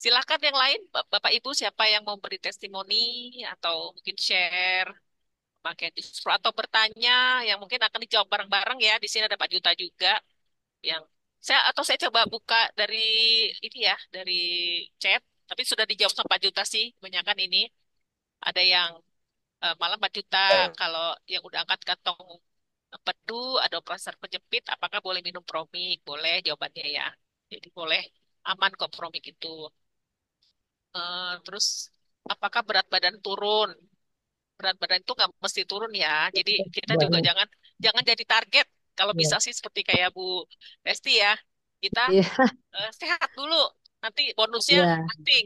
Silakan yang lain, Bapak Ibu siapa yang mau beri testimoni atau mungkin share pakai distro atau bertanya yang mungkin akan dijawab bareng-bareng ya. Di sini ada Pak Juta juga yang saya coba buka dari ini ya, dari chat, tapi sudah dijawab sama Pak Juta sih, kebanyakan ini. Ada yang malam Pak Juta, kalau yang udah angkat kantong empedu, ada operasi penjepit, apakah boleh minum Promik? Boleh, jawabannya ya. Jadi boleh, aman kok Promik itu. Terus, apakah berat badan turun? Berat badan itu nggak mesti turun ya. Jadi kita juga Boleh. jangan jangan jadi target. Kalau bisa Iya. sih seperti kayak Bu Resti ya, kita Iya. sehat dulu, nanti bonusnya Iya. penting.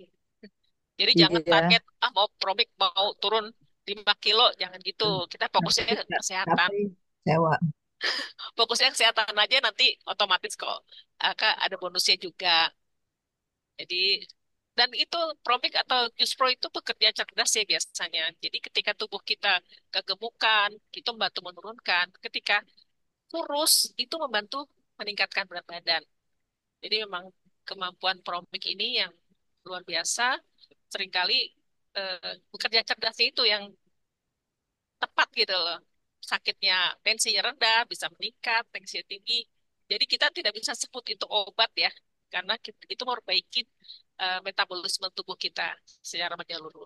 Jadi jangan Iya. target, ah mau Promik mau turun 5 kilo, jangan gitu. Kita fokusnya Tapi ke kesehatan. tapi sewa. Fokusnya kesehatan aja nanti otomatis kok ada bonusnya juga. Jadi dan itu Promik atau Juspro itu bekerja cerdas ya biasanya. Jadi ketika tubuh kita kegemukan, itu membantu menurunkan. Ketika kurus, itu membantu meningkatkan berat badan. Jadi memang kemampuan Promik ini yang luar biasa. Seringkali bekerja cerdasnya itu yang tepat gitu loh. Sakitnya tensinya rendah, bisa meningkat, tensinya tinggi. Jadi kita tidak bisa sebut itu obat ya, karena itu memperbaiki metabolisme tubuh kita secara menyeluruh.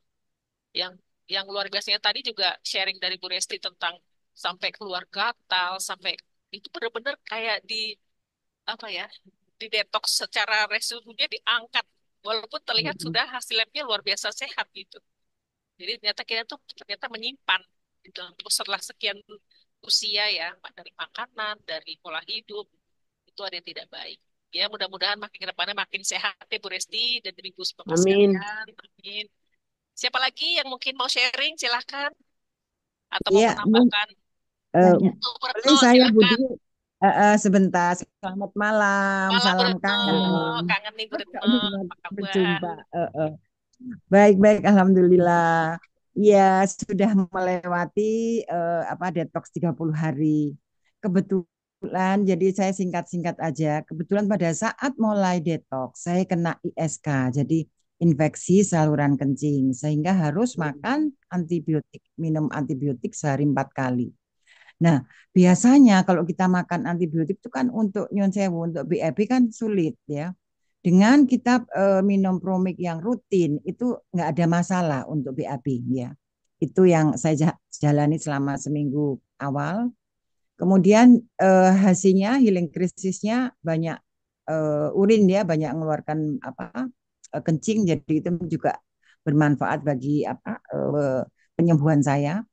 Yang yang luar biasanya tadi juga sharing dari Bu Resti tentang sampai keluar gatal, sampai itu benar-benar kayak di apa ya, di detox secara resolusinya diangkat. Walaupun terlihat Mm-mm. sudah hasil labnya luar biasa sehat gitu. Jadi ternyata kita tuh ternyata menyimpan gitu. Terus setelah sekian usia ya, dari makanan, dari pola hidup, itu ada yang tidak baik. Ya, mudah-mudahan makin ke depannya makin sehat ya Bu Resti dan Ibu Bapak Amin. sekalian. Amin. Siapa lagi yang mungkin mau sharing, silahkan. Atau mau Iya, menambahkan. eh, Bu boleh Retno, saya Budi silahkan. sebentar. Selamat malam, Malam Bu salam Retno. kangen. Kangen nih Bu Kak Retno. Bima, Apa kabar? berjumpa. Baik-baik, alhamdulillah. Iya, sudah melewati apa detox 30 hari. Kebetulan, jadi saya singkat-singkat aja. Kebetulan pada saat mulai detox, saya kena ISK, jadi infeksi saluran kencing, sehingga harus makan antibiotik, minum antibiotik sehari 4 kali. Nah, biasanya kalau kita makan antibiotik itu kan untuk nyun sewu, untuk BAB kan sulit ya. Dengan kita minum Promik yang rutin itu nggak ada masalah untuk BAB ya. Itu yang saya jalani selama seminggu awal. Kemudian hasilnya healing krisisnya banyak urin ya, banyak mengeluarkan apa kencing, jadi itu juga bermanfaat bagi apa penyembuhan saya.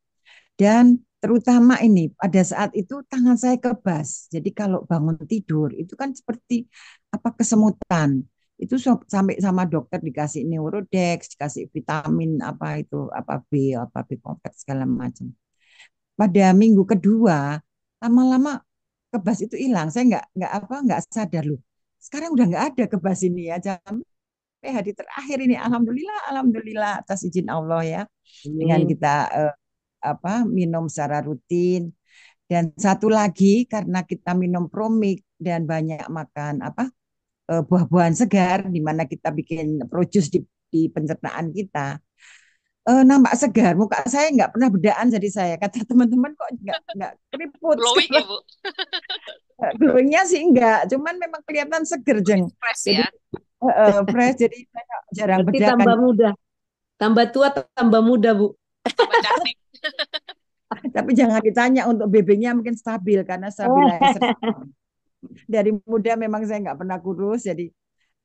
Dan terutama ini pada saat itu tangan saya kebas. Jadi kalau bangun tidur itu kan seperti apa kesemutan. Itu sampai sama dokter dikasih neurodex, dikasih vitamin apa itu, apa B kompleks segala macam. Pada minggu kedua lama-lama kebas itu hilang. Saya nggak sadar loh. Sekarang udah nggak ada kebas ini ya. Sampai hari terakhir ini, alhamdulillah, alhamdulillah atas izin Allah ya. Dengan Amin. kita apa minum secara rutin, dan satu lagi karena kita minum Promik dan banyak makan apa buah-buahan segar di mana kita bikin produce di pencernaan kita, nampak segar, muka saya nggak pernah bedaan, jadi saya kata teman-teman kok nggak keriput Glowing ya sekarang. Bu. Glowingnya sih enggak, cuman memang kelihatan seger Makin jeng. fresh Jadi ya. fresh, jadi saya jarang Berarti bedakan. tambah muda. Tambah tua, tambah muda, Bu. Tambah cantik. Tapi jangan ditanya untuk BB-nya, mungkin stabil karena stabilizer dari muda memang saya nggak pernah kurus, jadi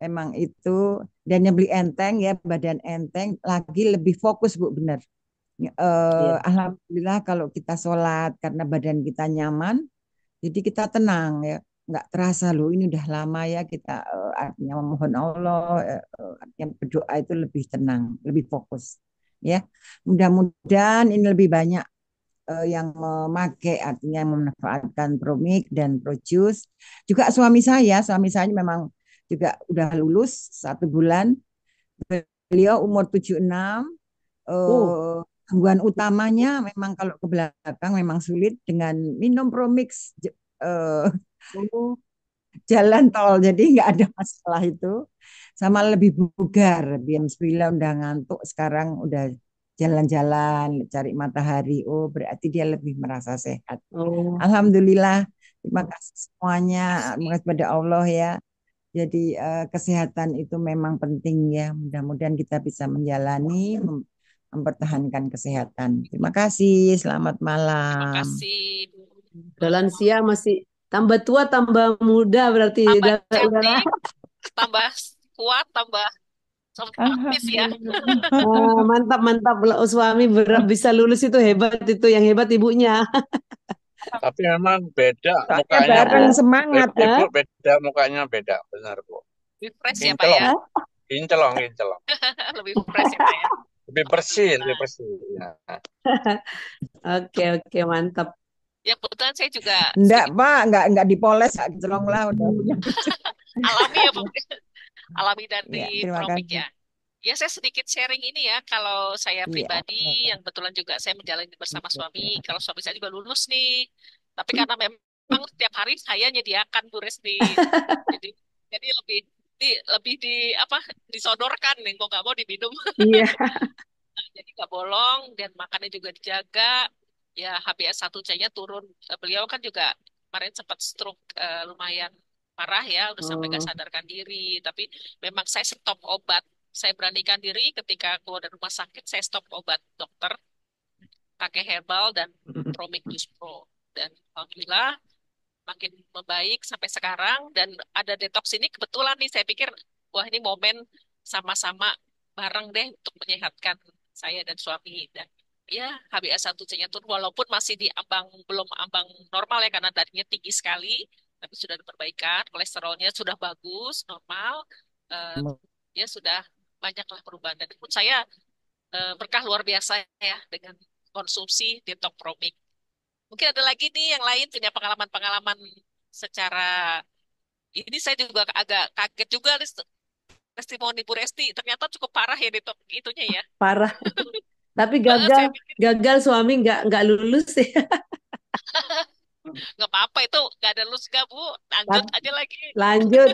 emang itu. Dan yang beli enteng ya, badan enteng lagi, lebih fokus Bu, bener. Iya. Alhamdulillah kalau kita sholat karena badan kita nyaman, jadi kita tenang ya, nggak terasa loh ini udah lama ya kita artinya memohon Allah, artinya berdoa itu lebih tenang, lebih fokus ya. Mudah-mudahan ini lebih banyak yang memakai, artinya memanfaatkan Promik dan Projus. Juga suami saya memang juga udah lulus 1 bulan. Beliau umur 76. Oh, Eh, Gangguan utamanya memang kalau ke belakang memang sulit dengan minum Promix. Eh, oh. jalan tol, jadi nggak ada masalah itu. Sama lebih bugar, jam 9 udah ngantuk, sekarang udah jalan-jalan, cari matahari. Oh, berarti dia lebih merasa sehat. Oh, Alhamdulillah, terima kasih semuanya, terima Kasih. kasih pada Allah ya. Jadi kesehatan itu memang penting ya. Mudah-mudahan kita bisa menjalani, mempertahankan kesehatan. Terima kasih, selamat Terima malam. kasih, Bu udah Nurul. lansia masih tambah tua tambah muda berarti Tambah udahlah. cantik, tambah kuat, tambah optimis ya. Alhamdulillah. Mantap mantap. Lah, suami bisa lulus itu hebat, itu yang hebat ibunya. Tapi memang beda Soalnya mukanya, Bu. bareng semangat. Ibu Hah? beda mukanya beda, benar, Bu. Lebih fresh ya, Pak ya. Kinclong, Hah? kinclong, kinclong. Lebih fresh ya, Pak ya. Lebih bersih, lebih Alhamdulillah. bersih. Ya. Oke oke mantap. Ya, kebetulan saya juga Enggak, sedikit Pak, enggak dipoles, enggak jelong lah, udah punya cucu. alami ya, Bu. Alami Ya, dari terima Promik kasih. ya. Ya, saya sedikit sharing ini ya. Kalau saya Iya. pribadi, yang kebetulan juga saya menjalani bersama suami. Kalau suami saya juga lulus nih. Tapi karena memang setiap hari saya nyediakan Bu Resti. Jadi, jadi lebih di apa disodorkan nih, kok nggak mau diminum. Iya. Jadi nggak bolong dan makannya juga dijaga. Ya HbA1c-nya turun. Beliau kan juga kemarin sempat stroke lumayan parah ya, udah sampai nggak Oh. sadarkan diri. Tapi memang saya stop obat. Saya beranikan diri ketika keluar dari rumah sakit, saya stop obat dokter, pakai herbal dan Promic Plus Pro. Dan alhamdulillah makin membaik sampai sekarang dan ada detox ini kebetulan nih saya pikir wah ini momen sama-sama bareng deh untuk menyehatkan saya dan suami dan ya HbA1c-nya turun walaupun masih di ambang belum ambang normal ya karena tadinya tinggi sekali tapi sudah ada perbaikan kolesterolnya sudah bagus normal eh, ya sudah banyaklah perubahan dan menurut saya berkah luar biasa ya dengan konsumsi detox Promic. Mungkin ada lagi nih yang lain punya pengalaman-pengalaman secara ini saya juga agak kaget juga nih testimoni Bu Resti. Ternyata cukup parah ya itu itunya ya. Parah. Tapi gagal Saya pikir gagal suami nggak lulus ya. nggak apa-apa itu nggak ada lulus nggak Bu. Lanjut Tapi aja lagi. lanjut.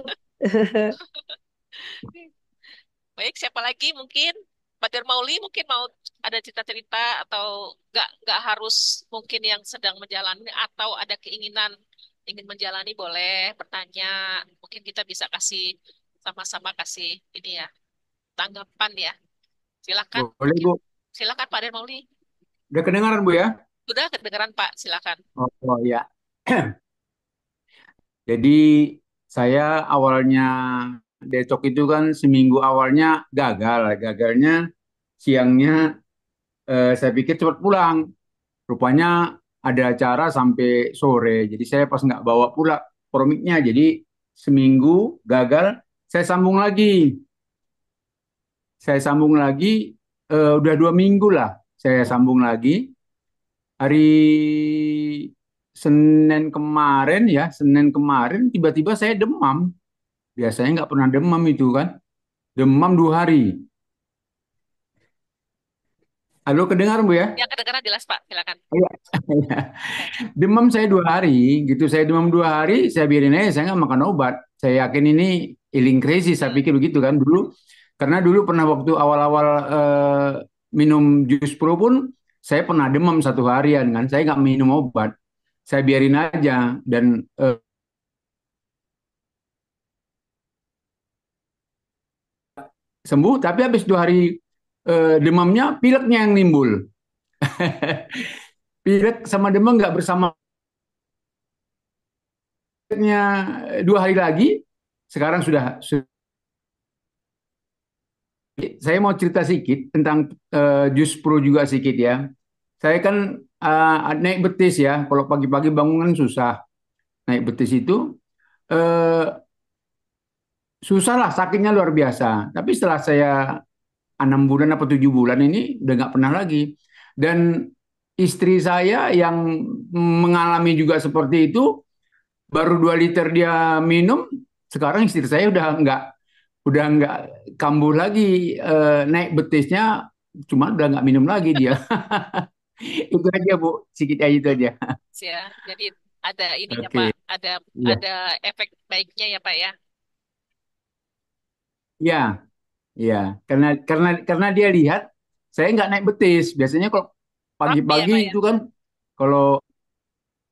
Baik siapa lagi mungkin Pak Dermauli mungkin mau ada cerita-cerita atau nggak harus mungkin yang sedang menjalani atau ada keinginan ingin menjalani boleh bertanya. Mungkin kita bisa kasih sama-sama kasih ini ya tanggapan ya. Silakan Boleh, mungkin. Bu. Silakan Pak Dermauli. Udah kedengaran, Bu ya? Sudah kedengaran Pak, silakan. Oh, ya. Jadi saya awalnya detox itu kan seminggu awalnya gagal. Gagalnya siangnya saya pikir cepat pulang. Rupanya ada acara sampai sore. Jadi saya pas nggak bawa pula promiknya. Jadi seminggu gagal, saya sambung lagi. Saya sambung lagi, udah 2 minggu lah. Saya sambung lagi. Hari Senin kemarin tiba-tiba saya demam. Biasanya nggak pernah demam itu kan. Demam 2 hari. Halo, kedengar Bu ya? Yang kedengaran jelas Pak, silakan. Iya. Demam saya 2 hari, gitu. Saya demam 2 hari, saya biarin aja, saya nggak makan obat. Saya yakin ini healing crazy, saya Hmm. pikir begitu kan dulu. Karena dulu pernah waktu awal-awal minum jus pro pun, saya pernah demam 1 harian kan. Saya nggak minum obat, saya biarin aja dan sembuh. Tapi habis 2 hari demamnya, pileknya yang nimbul. Pilek sama demam nggak bersama. Pileknya 2 hari lagi, sekarang saya mau cerita sedikit tentang jus pro juga sedikit ya. Saya kan naik betis ya. Kalau pagi-pagi bangun kan susah. Naik betis itu eh, susah lah, sakitnya luar biasa. Tapi setelah saya 6 bulan atau 7 bulan ini udah nggak pernah lagi. Dan istri saya yang mengalami juga seperti itu, baru 2 liter dia minum, sekarang istri saya udah nggak kambuh lagi, naik betisnya, cuma udah nggak minum lagi dia. Itu aja Bu, sedikit aja itu aja. Ya, jadi ada ininya Oke, Pak, ada iya, ada efek baiknya ya Pak ya. iya, iya. Karena dia lihat saya nggak naik betis. Biasanya kalau Kram ya pagi-pagi Pak ya. itu kan kalau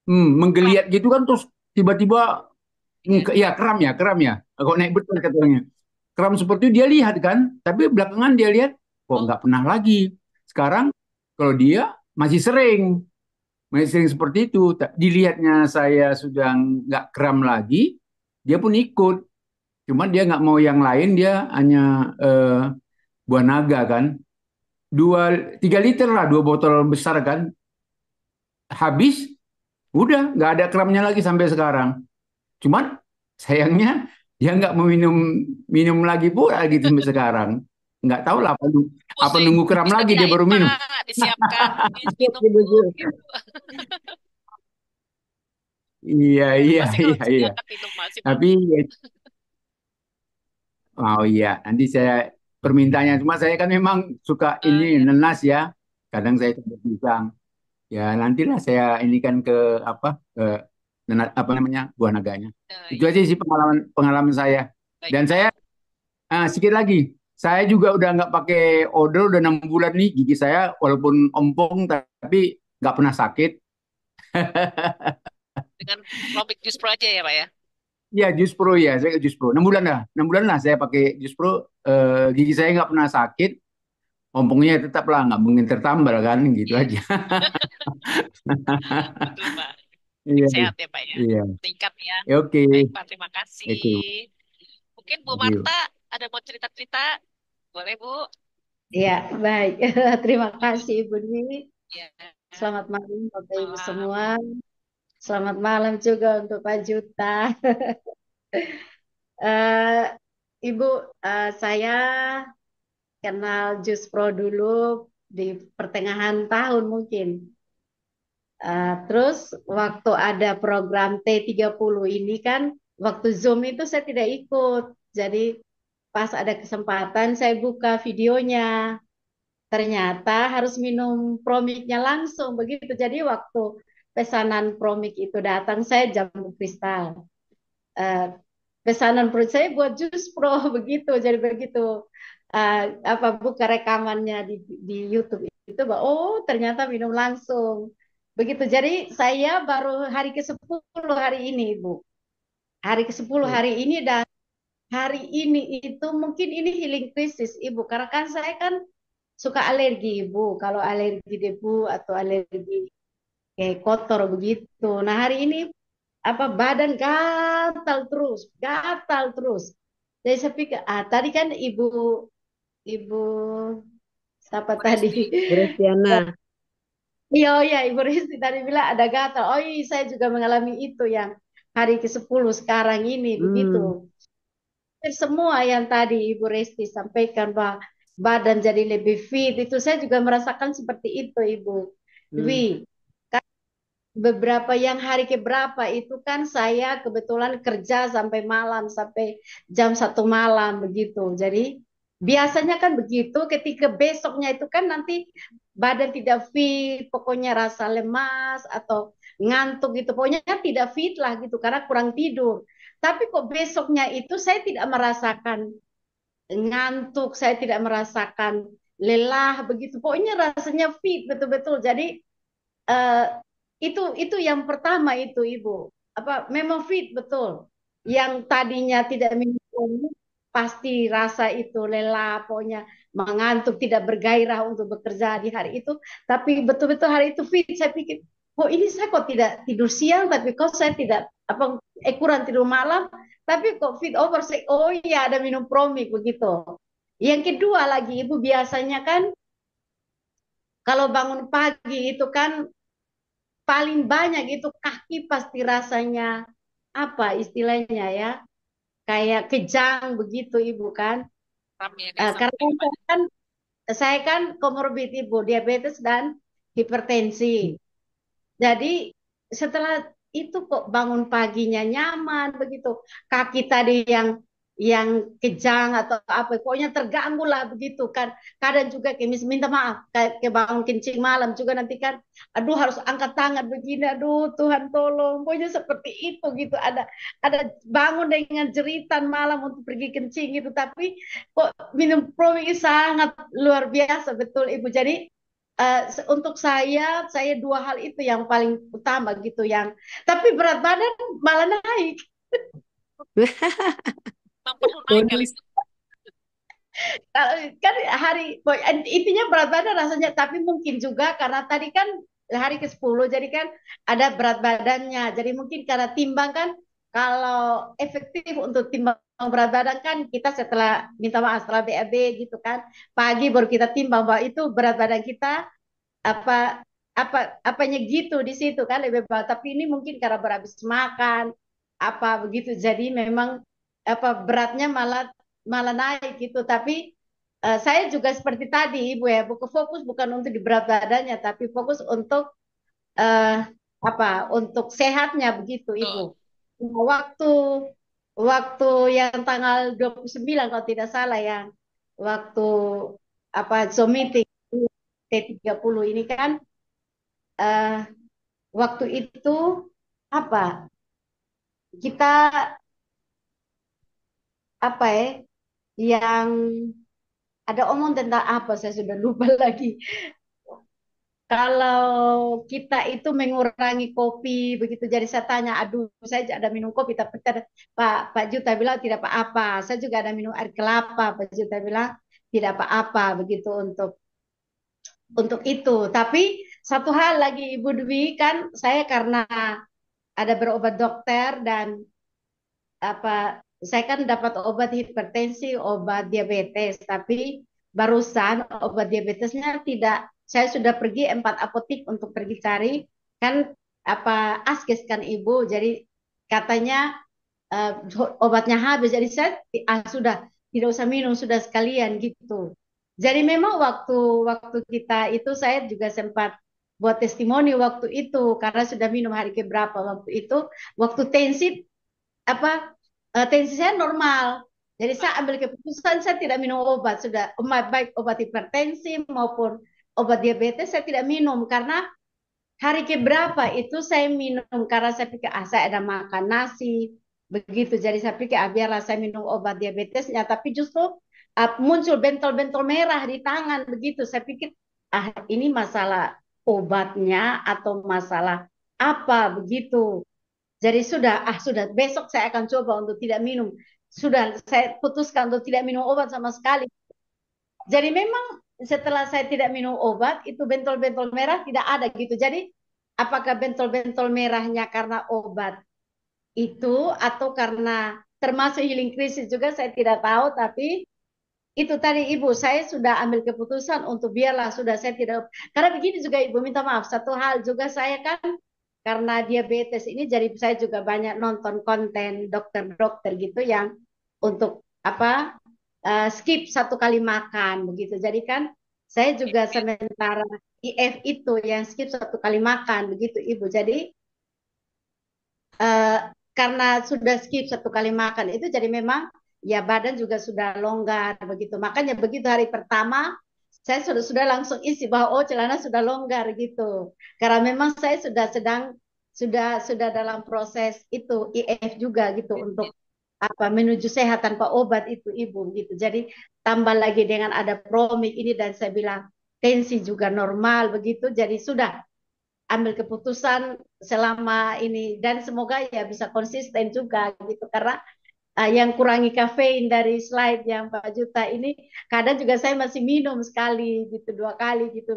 Kram. menggeliat gitu kan terus tiba-tiba Iya, ya kram. kram ya. Kok naik betis katanya. Kram seperti itu dia lihat kan, tapi belakangan dia lihat kok Oh, nggak pernah lagi. Sekarang kalau dia masih sering seperti itu. Dilihatnya saya sudah nggak kram lagi, dia pun ikut. Cuman dia nggak mau yang lain, dia hanya buah naga kan. 2 3 liter lah, 2 botol besar kan. Habis, udah nggak ada kramnya lagi sampai sekarang. Cuman sayangnya dia nggak mau minum minum lagi pula gitu sampai sekarang. Nggak tahu lah apa pusing. nunggu kram Bisa lagi dia diain baru minum. Pak, disiapkan, minum Gitu, Bu, gitu. gitu. Iya, iya, Pasti kalau iya, iya. sediakan minum masih Pak. Tapi oh iya, nanti saya permintaannya. Cuma saya kan memang suka ini Ya. nenas ya. Kadang saya tidak pisang. Ya nantilah saya ini kan ke apa ke nenas, apa namanya buah naganya. Itu Iya, aja sih pengalaman pengalaman saya. baik Dan saya Pak. sedikit lagi, saya juga udah nggak pakai odol udah 6 bulan nih. Gigi saya walaupun ompong tapi nggak pernah sakit. Dengan Promik Juice Pro aja ya Pak ya. Ya Jus Pro ya, saya ke Jus Pro. 6 bulan dah, 6 bulan lah saya pakai Jus Pro. Gigi saya nggak pernah sakit. Ompongnya tetap lah nggak mungkin tertambal kan gitu Iya, aja. betul Pak. Iya, Sehat ya Pak ya. iya. Tingkat ya. Ya, oke, Baik Pak, terima kasih. oke, Mungkin Bu thank you. Marta ada mau cerita-cerita? Boleh Bu? Ya, baik. Terima kasih Ibu Dwi. Ya, Selamat malam Bapak Ibu malam. semua. Selamat malam juga untuk Pak Juta. Eh, Ibu, saya kenal Jus Pro dulu di pertengahan tahun mungkin. Terus waktu ada program T30 ini kan, waktu Zoom itu saya tidak ikut. Jadi pas ada kesempatan saya buka videonya. Ternyata harus minum promiknya langsung begitu. Jadi waktu pesanan promik itu datang, saya jamu kristal. Eh, Pesanan perut saya buat jus pro begitu. Jadi begitu apa buka rekamannya di YouTube itu, oh ternyata minum langsung. Begitu. Jadi saya baru hari ke-10 hari ini, Ibu. Hari ke-10 hari ini dan hari ini itu mungkin ini healing krisis, Ibu. Karena kan saya kan suka alergi, Ibu. Kalau alergi debu atau alergi kayak kotor begitu. Nah, hari ini apa badan gatal terus. Jadi saya pikir, tadi kan Ibu siapa Bu tadi? Resti. Graciana. Iya, iya, Ibu Risti tadi bilang ada gatal. Oh iya, saya juga mengalami itu yang hari ke-10 sekarang ini begitu. Hmm. Semua yang tadi Ibu Resti sampaikan bahwa badan jadi lebih fit, itu saya juga merasakan seperti itu, Ibu Dwi. Hmm. Beberapa yang hari keberapa itu kan saya kebetulan kerja sampai malam, sampai jam 1 malam begitu. Jadi biasanya kan begitu, ketika besoknya itu kan nanti badan tidak fit, pokoknya rasa lemas atau ngantuk gitu, pokoknya tidak fit lah gitu karena kurang tidur. Tapi kok besoknya itu saya tidak merasakan ngantuk, saya tidak merasakan lelah begitu. Pokoknya rasanya fit betul-betul. Jadi eh, itu yang pertama itu Ibu. Apa memang fit betul. Yang tadinya tidak minum pasti rasa itu lelah, pokoknya mengantuk, tidak bergairah untuk bekerja di hari itu. Tapi betul-betul hari itu fit. Saya pikir, oh ini saya kok tidak tidur siang, tapi kok saya tidak apa kurang tidur malam, tapi kok fit over. Oh iya ada minum promik begitu. Yang kedua lagi Ibu biasanya kan kalau bangun pagi itu kan paling banyak itu kaki pasti rasanya apa istilahnya ya kayak kejang begitu Ibu kan. Kram ya kayak Karena something Pak. saya kan komorbid Ibu diabetes dan hipertensi. Jadi setelah itu kok bangun paginya nyaman begitu, kaki tadi yang kejang atau apa, pokoknya terganggu lah begitu kan. Kadang juga kayak minta maaf, kayak bangun kencing malam juga nanti kan, aduh harus angkat tangan begini, aduh Tuhan tolong, pokoknya seperti itu gitu. Ada bangun dengan jeritan malam untuk pergi kencing gitu, tapi kok minum Promi sangat luar biasa betul Ibu. Jadi untuk saya dua hal itu yang paling utama gitu, yang tapi berat badan malah naik. Perlu naik kali. Bonus. Kan intinya berat badan rasanya, tapi mungkin juga karena tadi kan hari ke-10 jadi kan ada berat badannya, jadi mungkin karena timbang kan, kalau efektif untuk timbang berat badan kan kita setelah minta maaf setelah BAB gitu kan, pagi baru kita timbang bahwa itu berat badan kita apa apanya gitu di situ kan lebih berat, tapi ini mungkin karena berhabis makan apa begitu, jadi memang beratnya malah malah naik gitu. Tapi saya juga seperti tadi Ibu ya, bukan fokus bukan untuk di berat badannya, tapi fokus untuk eh, untuk sehatnya begitu Ibu. Tuh. Nah, waktu yang tanggal 29 kalau tidak salah, yang waktu Zoom meeting T30 ini kan, eh, waktu itu apa kita apa ya yang ada omong tentang apa, saya sudah lupa lagi. Kalau kita itu mengurangi kopi begitu, jadi saya tanya, aduh saya ada minum kopi, tapi Pak Juta bilang tidak apa-apa. Saya juga ada minum air kelapa, Pak Juta bilang tidak apa-apa begitu untuk itu. Tapi satu hal lagi Ibu Dwi, kan saya karena ada berobat dokter dan saya kan dapat obat hipertensi, obat diabetes, tapi barusan obat diabetesnya tidak, saya sudah pergi 4 apotik untuk pergi cari kan askes kan Ibu, jadi katanya eh, obatnya habis, jadi saya sudah tidak usah minum, sudah sekalian gitu. Jadi memang waktu waktu kita itu saya juga sempat buat testimoni waktu itu, karena sudah minum hari keberapa waktu itu, waktu tensi tensi saya normal. Jadi saya ambil keputusan saya tidak minum obat, sudah baik obat hipertensi maupun obat diabetes saya tidak minum, karena hari keberapa itu saya minum karena saya pikir saya ada makan nasi begitu. Jadi saya pikir biarlah saya minum obat diabetesnya, tapi justru muncul bentol-bentol merah di tangan begitu. Saya pikir ini masalah obatnya atau masalah apa begitu. Jadi sudah besok saya akan coba untuk tidak minum. Sudah saya putuskan untuk tidak minum obat sama sekali. Jadi memang setelah saya tidak minum obat, itu bentol-bentol merah tidak ada gitu. Jadi apakah bentol-bentol merahnya karena obat itu atau karena termasuk healing krisis juga saya tidak tahu, tapi itu tadi Ibu, saya sudah ambil keputusan untuk biarlah sudah saya tidak, karena begini juga Ibu, minta maaf satu hal juga, saya kan karena diabetes ini jadi saya juga banyak nonton konten dokter-dokter gitu yang untuk skip satu kali makan begitu. Jadi kan saya juga sementara IF itu yang skip satu kali makan begitu Ibu. Jadi karena sudah skip satu kali makan itu, jadi memang ya badan juga sudah longgar begitu. Makanya begitu hari pertama saya sudah langsung isi bahwa oh celana sudah longgar gitu. Karena memang saya sudah dalam proses itu IF juga gitu untuk menuju sehat tanpa obat itu Ibu gitu. Jadi tambah lagi dengan ada Promik ini, dan saya bilang tensi juga normal begitu. Jadi sudah ambil keputusan selama ini, dan semoga ya bisa konsisten juga gitu, karena yang kurangi kafein dari slide yang Pak Juta ini, kadang juga saya masih minum sekali gitu, 2 kali gitu,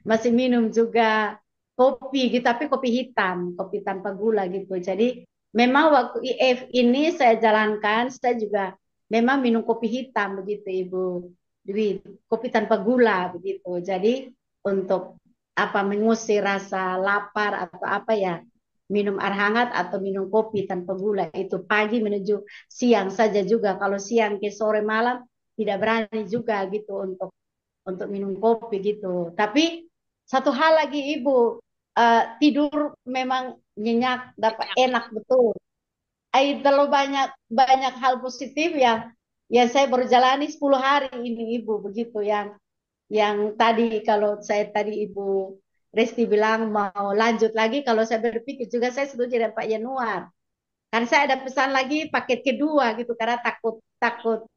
masih minum juga kopi gitu, tapi kopi hitam, kopi tanpa gula gitu. Jadi memang waktu IF ini saya jalankan, saya juga memang minum kopi hitam begitu Ibu Dwi, kopi tanpa gula begitu. Jadi untuk mengusir rasa lapar atau minum air hangat atau minum kopi tanpa gula itu pagi menuju siang saja juga. Kalau siang ke sore malam tidak berani juga gitu untuk minum kopi gitu. Tapi satu hal lagi Ibu, tidur memang nyenyak, dapat enak betul. terlalu banyak banyak hal positif yang saya baru jalani 10 hari ini Ibu begitu yang tadi kalau saya tadi Ibu Resti bilang mau lanjut lagi kalau saya berpikir juga saya setuju dengan Pak Yanuar. Kan saya ada pesan lagi paket kedua gitu karena takut takut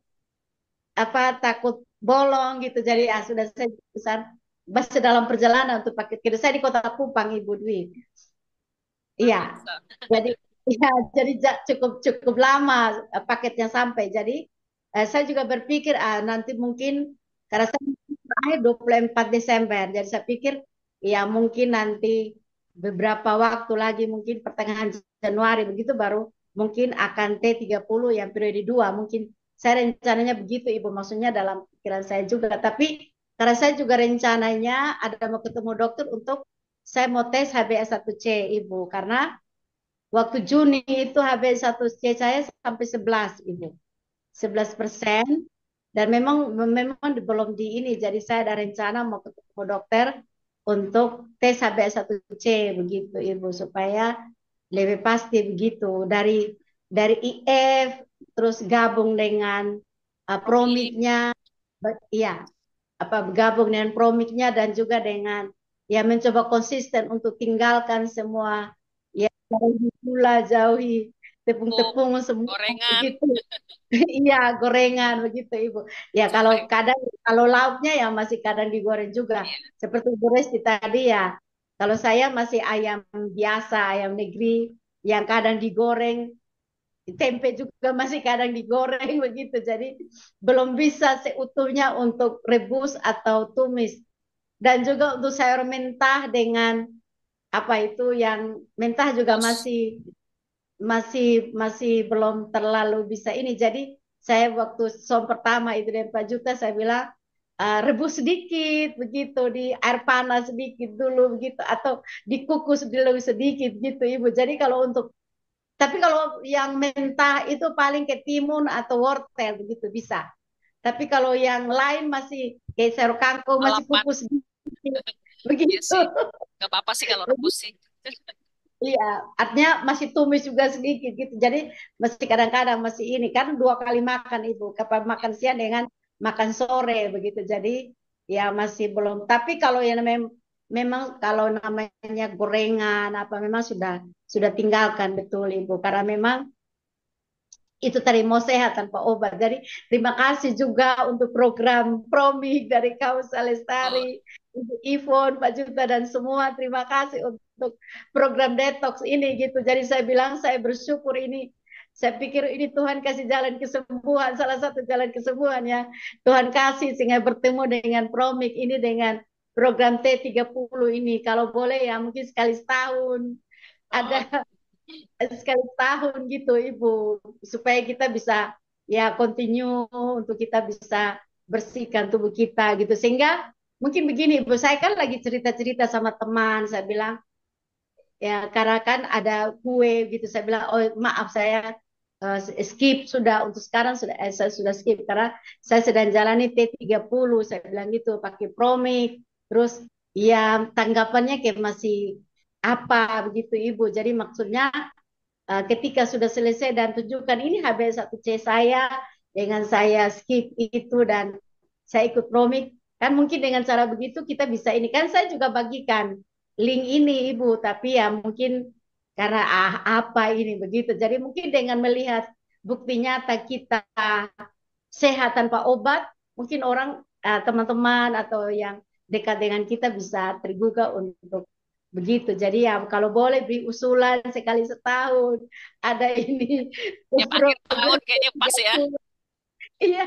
takut bolong gitu. Jadi Iya, ya sudah saya pesan masih dalam perjalanan untuk paket kedua. Saya di Kota Kupang Ibu Dwi. luar Iya. biasa. Jadi ya jadi cukup cukup lama paketnya sampai. Jadi saya juga berpikir nanti mungkin karena saya terakhir 24 Desember. Jadi saya pikir ya mungkin nanti beberapa waktu lagi mungkin pertengahan Januari begitu baru mungkin akan T30 yang periode 2 mungkin saya rencananya begitu Ibu maksudnya dalam pikiran saya juga tapi karena saya juga rencananya ada mau ketemu dokter untuk saya mau tes HbA1c Ibu karena waktu Juni itu HbA1c saya sampai 11 Ibu 11%. Dan memang belum di ini. Jadi saya ada rencana mau ketemu dokter untuk tes HbA1c begitu Ibu supaya lebih pasti begitu. Dari IF terus gabung dengan Promik. promiknya ya apa gabung dengan promiknya dan juga dengan ya mencoba konsisten untuk tinggalkan semua ya jauhi gula, jauhi Tepung, tepung-tepung semua gorengan. begitu. Iya, gorengan begitu Ibu. Ya kalau Supaya, kadang kalau lauknya ya masih kadang digoreng juga. iya. Seperti Bu Resti tadi ya. Kalau saya masih ayam biasa, ayam negeri yang kadang digoreng, tempe juga masih kadang digoreng begitu. Jadi belum bisa seutuhnya untuk rebus atau tumis. Dan juga untuk sayur mentah dengan apa itu yang mentah juga Bus. masih masih masih belum terlalu bisa ini. Jadi saya waktu som pertama itu dengan Pak Juta saya bilang rebus sedikit begitu di air panas sedikit dulu begitu atau dikukus dulu sedikit gitu Ibu. Jadi kalau untuk tapi kalau yang mentah itu paling ketimun atau wortel begitu bisa. Tapi kalau yang lain masih kayak sayur kangkung masih Lalapan. kukus sedikit Iya begitu. sih. Gak apa-apa sih kalau rebus sih. Iya, artinya masih tumis juga sedikit gitu. Jadi masih kadang-kadang masih ini kan 2 kali makan Ibu, kapan makan siang dengan makan sore begitu. Jadi ya masih belum. Tapi kalau yang memang kalau namanya gorengan apa memang sudah tinggalkan betul Ibu. Karena memang itu tadi mau sehat tanpa obat. Jadi terima kasih juga untuk program Promi dari Kausa Oh, Lestari, Ibu Ivon, Pak Juta dan semua. Terima kasih untuk program detox ini gitu. Jadi saya bilang saya bersyukur ini. Saya pikir ini Tuhan kasih jalan kesembuhan, salah satu jalan kesembuhan ya. Tuhan kasih sehingga bertemu dengan Promik ini dengan program T30 ini. Kalau boleh ya mungkin sekali setahun oh, ada sekali tahun gitu Ibu supaya kita bisa ya continue untuk kita bisa bersihkan tubuh kita gitu sehingga mungkin begini Ibu saya kan lagi cerita-cerita sama teman saya bilang ya karena kan ada kue gitu saya bilang oh maaf saya skip sudah untuk sekarang saya sudah skip karena saya sedang jalani T30 saya bilang gitu pakai Promik terus ya tanggapannya kayak masih apa begitu Ibu jadi maksudnya ketika sudah selesai dan tunjukkan ini HbA1c saya dengan saya skip itu dan saya ikut promik kan mungkin dengan cara begitu kita bisa ini kan saya juga bagikan link ini Ibu tapi ya mungkin karena apa ini begitu jadi mungkin dengan melihat bukti nyata kita sehat tanpa obat mungkin orang teman-teman atau yang dekat dengan kita bisa tergugah untuk begitu. Jadi ya kalau boleh beri usulan sekali setahun ada ini tiap akhir tahun program kayaknya pas ya. 30. Iya,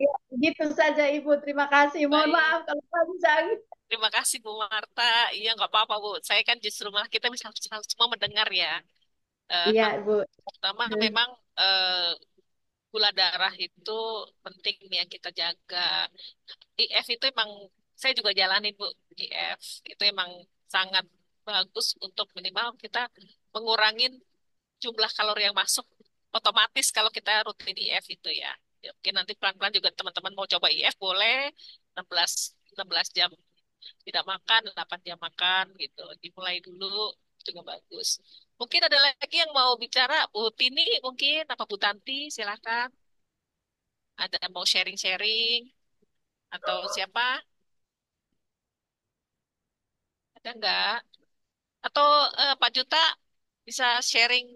ya, gitu saja Ibu. Terima kasih. Mohon Baik. maaf kalau panjang. Terima kasih Bu Marta. Iya nggak apa-apa Bu. Saya kan justru malah kita bisa semua mendengar ya. Iya, Ibu. Pertama memang gula darah itu penting nih yang kita jaga. IF itu emang saya juga jalanin Bu. IF itu emang sangat bagus untuk minimal kita mengurangin jumlah kalori yang masuk otomatis kalau kita rutin IF itu ya. Ya, mungkin nanti pelan-pelan juga teman-teman mau coba IF boleh 16 16 jam tidak makan, 8 jam makan gitu. Dimulai dulu. juga bagus. Mungkin ada lagi yang mau bicara, Bu Tini mungkin, apa Bu Tanti, silakan. Ada yang mau sharing-sharing, atau siapa? Ada nggak? Atau Pak Juta bisa sharing,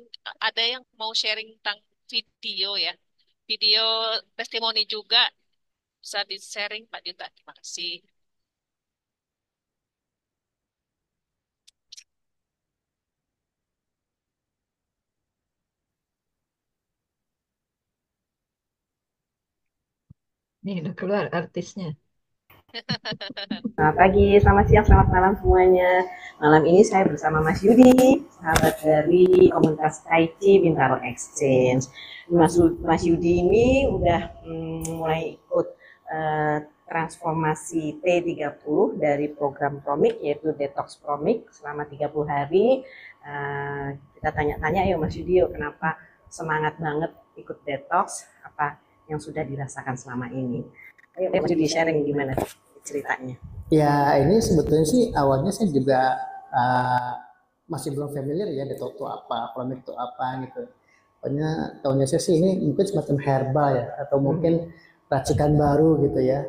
ada yang mau sharing tentang video ya? Video testimoni juga bisa di-sharing Pak Juta. Terima kasih. Nih udah keluar artisnya. Selamat pagi, selamat siang, selamat malam semuanya. Malam ini saya bersama Mas Yudi, sahabat dari komunitas Kaici Bintaro Exchange. Mas Yudi ini udah mulai ikut transformasi T30 dari program Promik, yaitu Detox Promik selama 30 hari. Kita tanya-tanya yuk Mas Yudi, yuk, kenapa semangat banget ikut detox, apa yang sudah dirasakan selama ini. Ayo Mas Yudi sharing gimana ceritanya. Ya, ini sebetulnya sih awalnya saya juga masih belum familiar ya detox itu apa, promik itu apa gitu. Pokoknya tahunya saya sih ini mungkin semacam herbal ya, atau mungkin racikan baru gitu ya.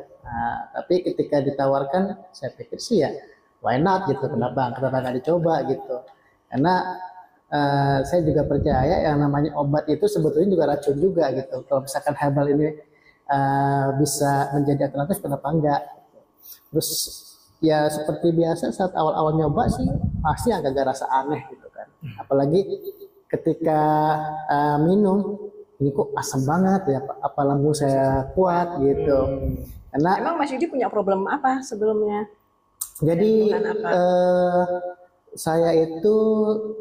Tapi ketika ditawarkan, saya pikir sih ya, why not gitu, kenapa nggak dicoba gitu. Karena saya juga percaya yang namanya obat itu sebetulnya juga racun juga gitu. Kalau misalkan herbal ini bisa menjadi alternatif, kenapa enggak? Terus ya seperti biasa saat awal-awal nyoba sih pasti agak rasa aneh gitu kan. Apalagi ketika minum, ini kok asam banget ya, apa lambung saya kuat gitu. Karena Emang Mas Yudi punya problem apa sebelumnya? jadi Kandungan apa? saya itu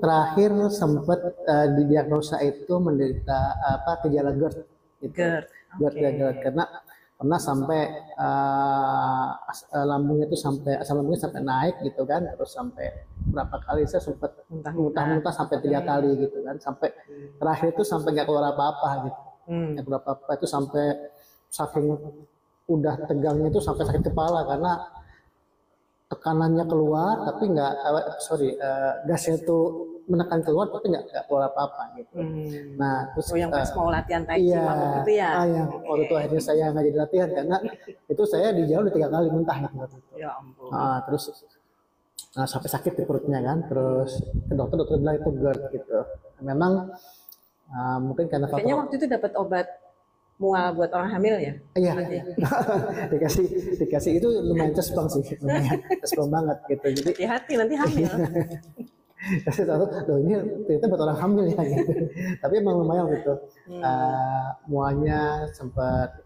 terakhir sempat didiagnosa itu menderita gejala GERD gitu. GERD. GERD karena pernah sampai lambungnya itu asam lambungnya sampai naik gitu kan, terus sampai berapa kali saya sempat muntah-muntah sampai 3 kali gitu kan, sampai terakhir itu sampai nggak keluar apa-apa gitu. Nggak keluar apa-apa itu sampai saking udah tegangnya itu sampai sakit kepala karena tekanannya keluar tapi nggak gasnya itu menekan keluar tapi nggak keluar apa-apa gitu. Nah terus yang pas mau latihan tai chi mabuk itu ya? Yang waktu itu akhirnya saya nggak jadi latihan karena itu saya di jalan udah 3 kali muntah gitu. Ya ampun. Terus sampai sakit di perutnya kan, terus ke dokter bilang itu GERD gitu. Memang mungkin karena kayaknya waktu itu dapat obat mual buat orang hamil ya? Iya. dikasih itu lumayan cespang sih, lumayan cespang banget gitu. Jadi hati-hati nanti hamil. Kasih tahu, loh ini ternyata buat orang hamil ya gitu. Tapi emang lumayan gitu. Mualnya sempat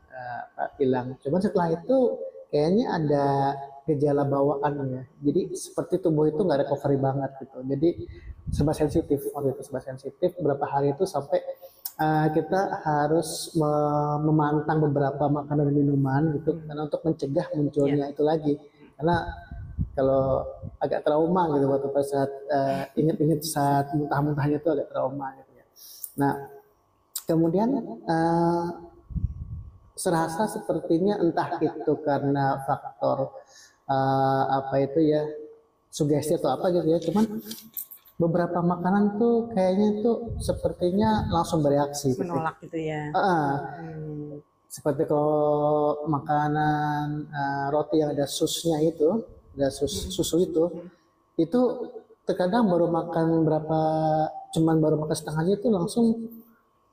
hilang. Cuman setelah itu kayaknya ada gejala bawaan ya. Jadi seperti tubuh itu nggak recovery banget gitu. Jadi serba sensitif waktu itu, serba sensitif. Beberapa hari itu sampai kita harus memantang beberapa makanan dan minuman gitu karena untuk mencegah munculnya itu lagi. Karena kalau agak trauma gitu waktu pada saat inget-inget saat muntah-muntahnya itu agak trauma gitu ya. Nah kemudian serasa sepertinya entah itu karena faktor sugesti atau apa gitu ya, cuman beberapa makanan tuh kayaknya tuh sepertinya langsung bereaksi menolak gitu ya. Seperti kalau makanan roti yang ada susnya itu, ada susu itu terkadang baru makan cuman baru makan setengahnya itu langsung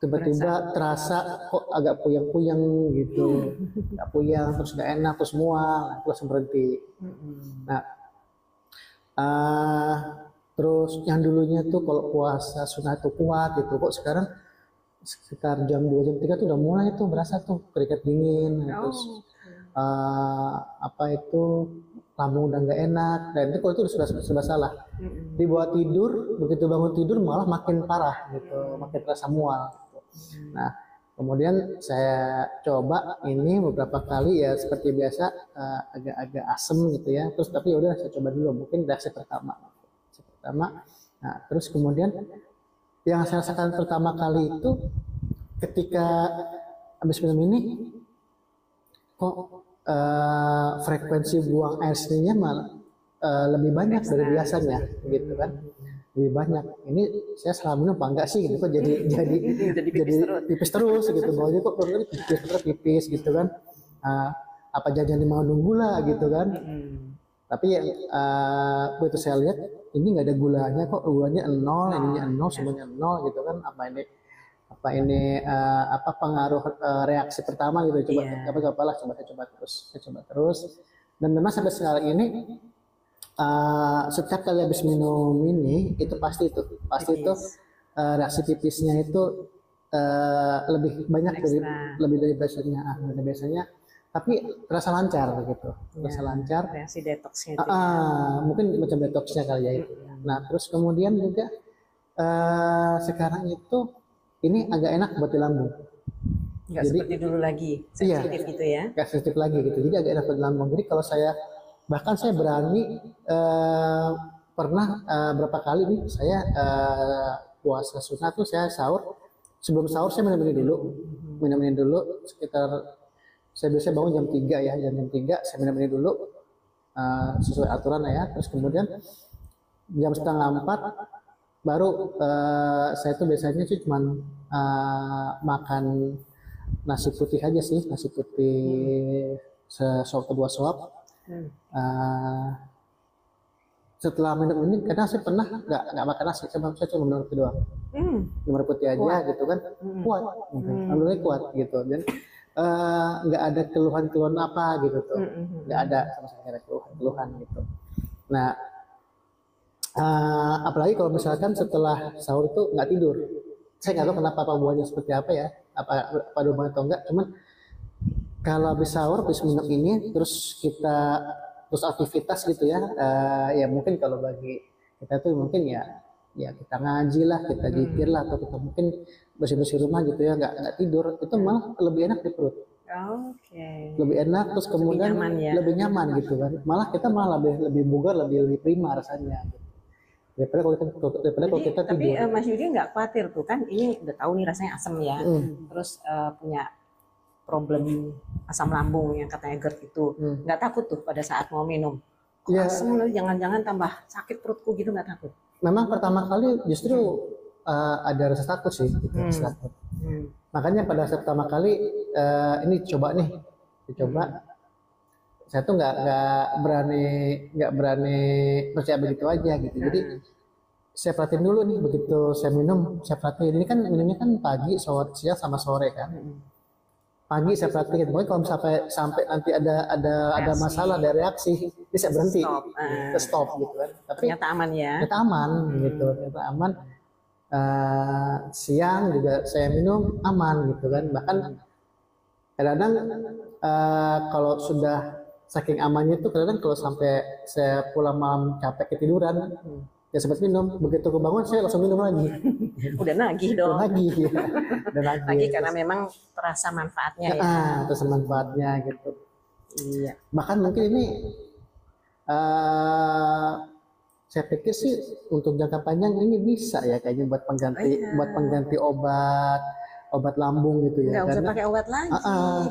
tiba-tiba terasa kok agak puyeng-puyeng gitu, nggak puyeng terus nggak enak terus mual, langsung berhenti. Nah terus yang dulunya tuh kalau puasa sunnah itu kuat gitu, kok sekarang sekitar jam 2 jam 3 tuh udah mulai tuh berasa tuh keringat dingin, terus lambung udah nggak enak, dan itu kalau itu sudah salah. Dibawa tidur, begitu bangun tidur malah makin parah gitu, makin terasa mual. Nah kemudian saya coba ini beberapa kali ya seperti biasa agak-agak asem gitu ya, terus tapi udah saya coba dulu mungkin reaksi pertama. Nah terus kemudian yang saya rasakan pertama kali itu ketika habis minum ini kok frekuensi buang air seninya malah lebih banyak dari biasanya gitu kan. lebih banyak. Ini saya salah minum apa enggak sih gitu kok jadi Jadi pipis terus. pipis terus gitu. Baunya kok perutnya pipis gitu kan. Ah, apa jangan mengandung gula gitu kan. Tapi yang begitu saya lihat ini nggak ada gulanya kok, gulanya nol, ininya nol, semuanya nol gitu kan. Apa ini apa pengaruh reaksi pertama gitu. Coba Iya. apa lah, saya coba terus. Dan memang sampai sekarang ini setiap kali habis minum ini itu pasti itu Pipis. reaksi pipisnya itu lebih banyak Ekstra. lebih dari biasanya, tapi terasa lancar gitu, terasa Ya, lancar. reaksi detoksnya itu ya. Mungkin macam detoxnya kali ya itu. Nah terus kemudian juga sekarang itu ini agak enak buat di lambung. Nggak Jadi seperti dulu lagi, iya, sensitif gitu ya. nggak sensitif lagi gitu. Jadi agak enak buat di lambung. Jadi kalau saya bahkan saya berani pernah berapa kali nih saya puasa sunnah tuh saya sahur, sebelum sahur saya minum ini dulu sekitar, saya biasanya bangun jam 3 ya, jam 3 saya minum ini dulu sesuai aturan ya. Terus kemudian jam setengah 4 baru saya tuh biasanya sih cuman makan nasi putih aja sih, nasi putih sesuap atau 2 suap. Setelah minum ini kadang saya pernah nggak makan nasi, saya cuma minum roti doang, minum putih aja Kuat. gitu kan, kuat gitu. Alhamdulillah kuat gitu. Dan nggak ada keluhan apa gitu tuh, nggak ada sama sekali, nggak ada keluhan gitu. Nah apalagi kalau misalkan setelah sahur itu nggak tidur, saya nggak tahu kenapa, apa buahnya seperti apa ya, apa ada hubungan atau enggak, cuman kalau habis sahur, habis minum ini, terus aktivitas gitu ya, ya mungkin kalau bagi kita tuh mungkin ya kita ngaji lah, kita zikir lah, atau kita mungkin bersih rumah gitu ya, nggak tidur, itu malah lebih enak di perut, Oke. lebih enak, terus kemudian nyaman ya. lebih nyaman gitu kan, malah kita malah lebih bugar, lebih prima rasanya gitu. Daripada kalau kita Tapi tidur. Mas Yudi nggak khawatir tuh kan, ini udah tahu nih rasanya asam ya, terus punya problem asam lambung yang katanya GERD itu, nggak takut tuh pada saat mau minum? Kok Ya. asam nanti jangan-jangan tambah sakit perutku gitu, nggak takut? Memang pertama kali justru ada rasa takut sih, gitu, rasa takut. Makanya pada saat pertama kali ini dicoba, saya tuh nggak berani percaya begitu aja gitu. Jadi saya perhatiin dulu nih, begitu saya minum, saya perhatiin ini kan minumnya kan pagi, siang sama sore kan. Pagi saya perhatiin, pokoknya kalau sampai nanti ada masalah, ada reaksi, ini saya berhenti, stop gitu kan. Tapi Ternyata aman ya. ternyata aman gitu, ternyata aman. Siang juga saya minum aman gitu kan. Bahkan kadang-kadang kalau sudah saking amannya itu, kadang-kadang kalau sampai saya pulang malam capek ketiduran, ya sempat minum, begitu kebangun saya langsung minum lagi. Udah nagih dong. Lagi Lagi karena memang terasa manfaatnya ya. terus manfaatnya gitu. Iya. Bahkan mungkin ini saya pikir sih untuk jangka panjang ini bisa ya kayaknya buat pengganti obat lambung gitu ya. Nggak usah pakai obat lagi.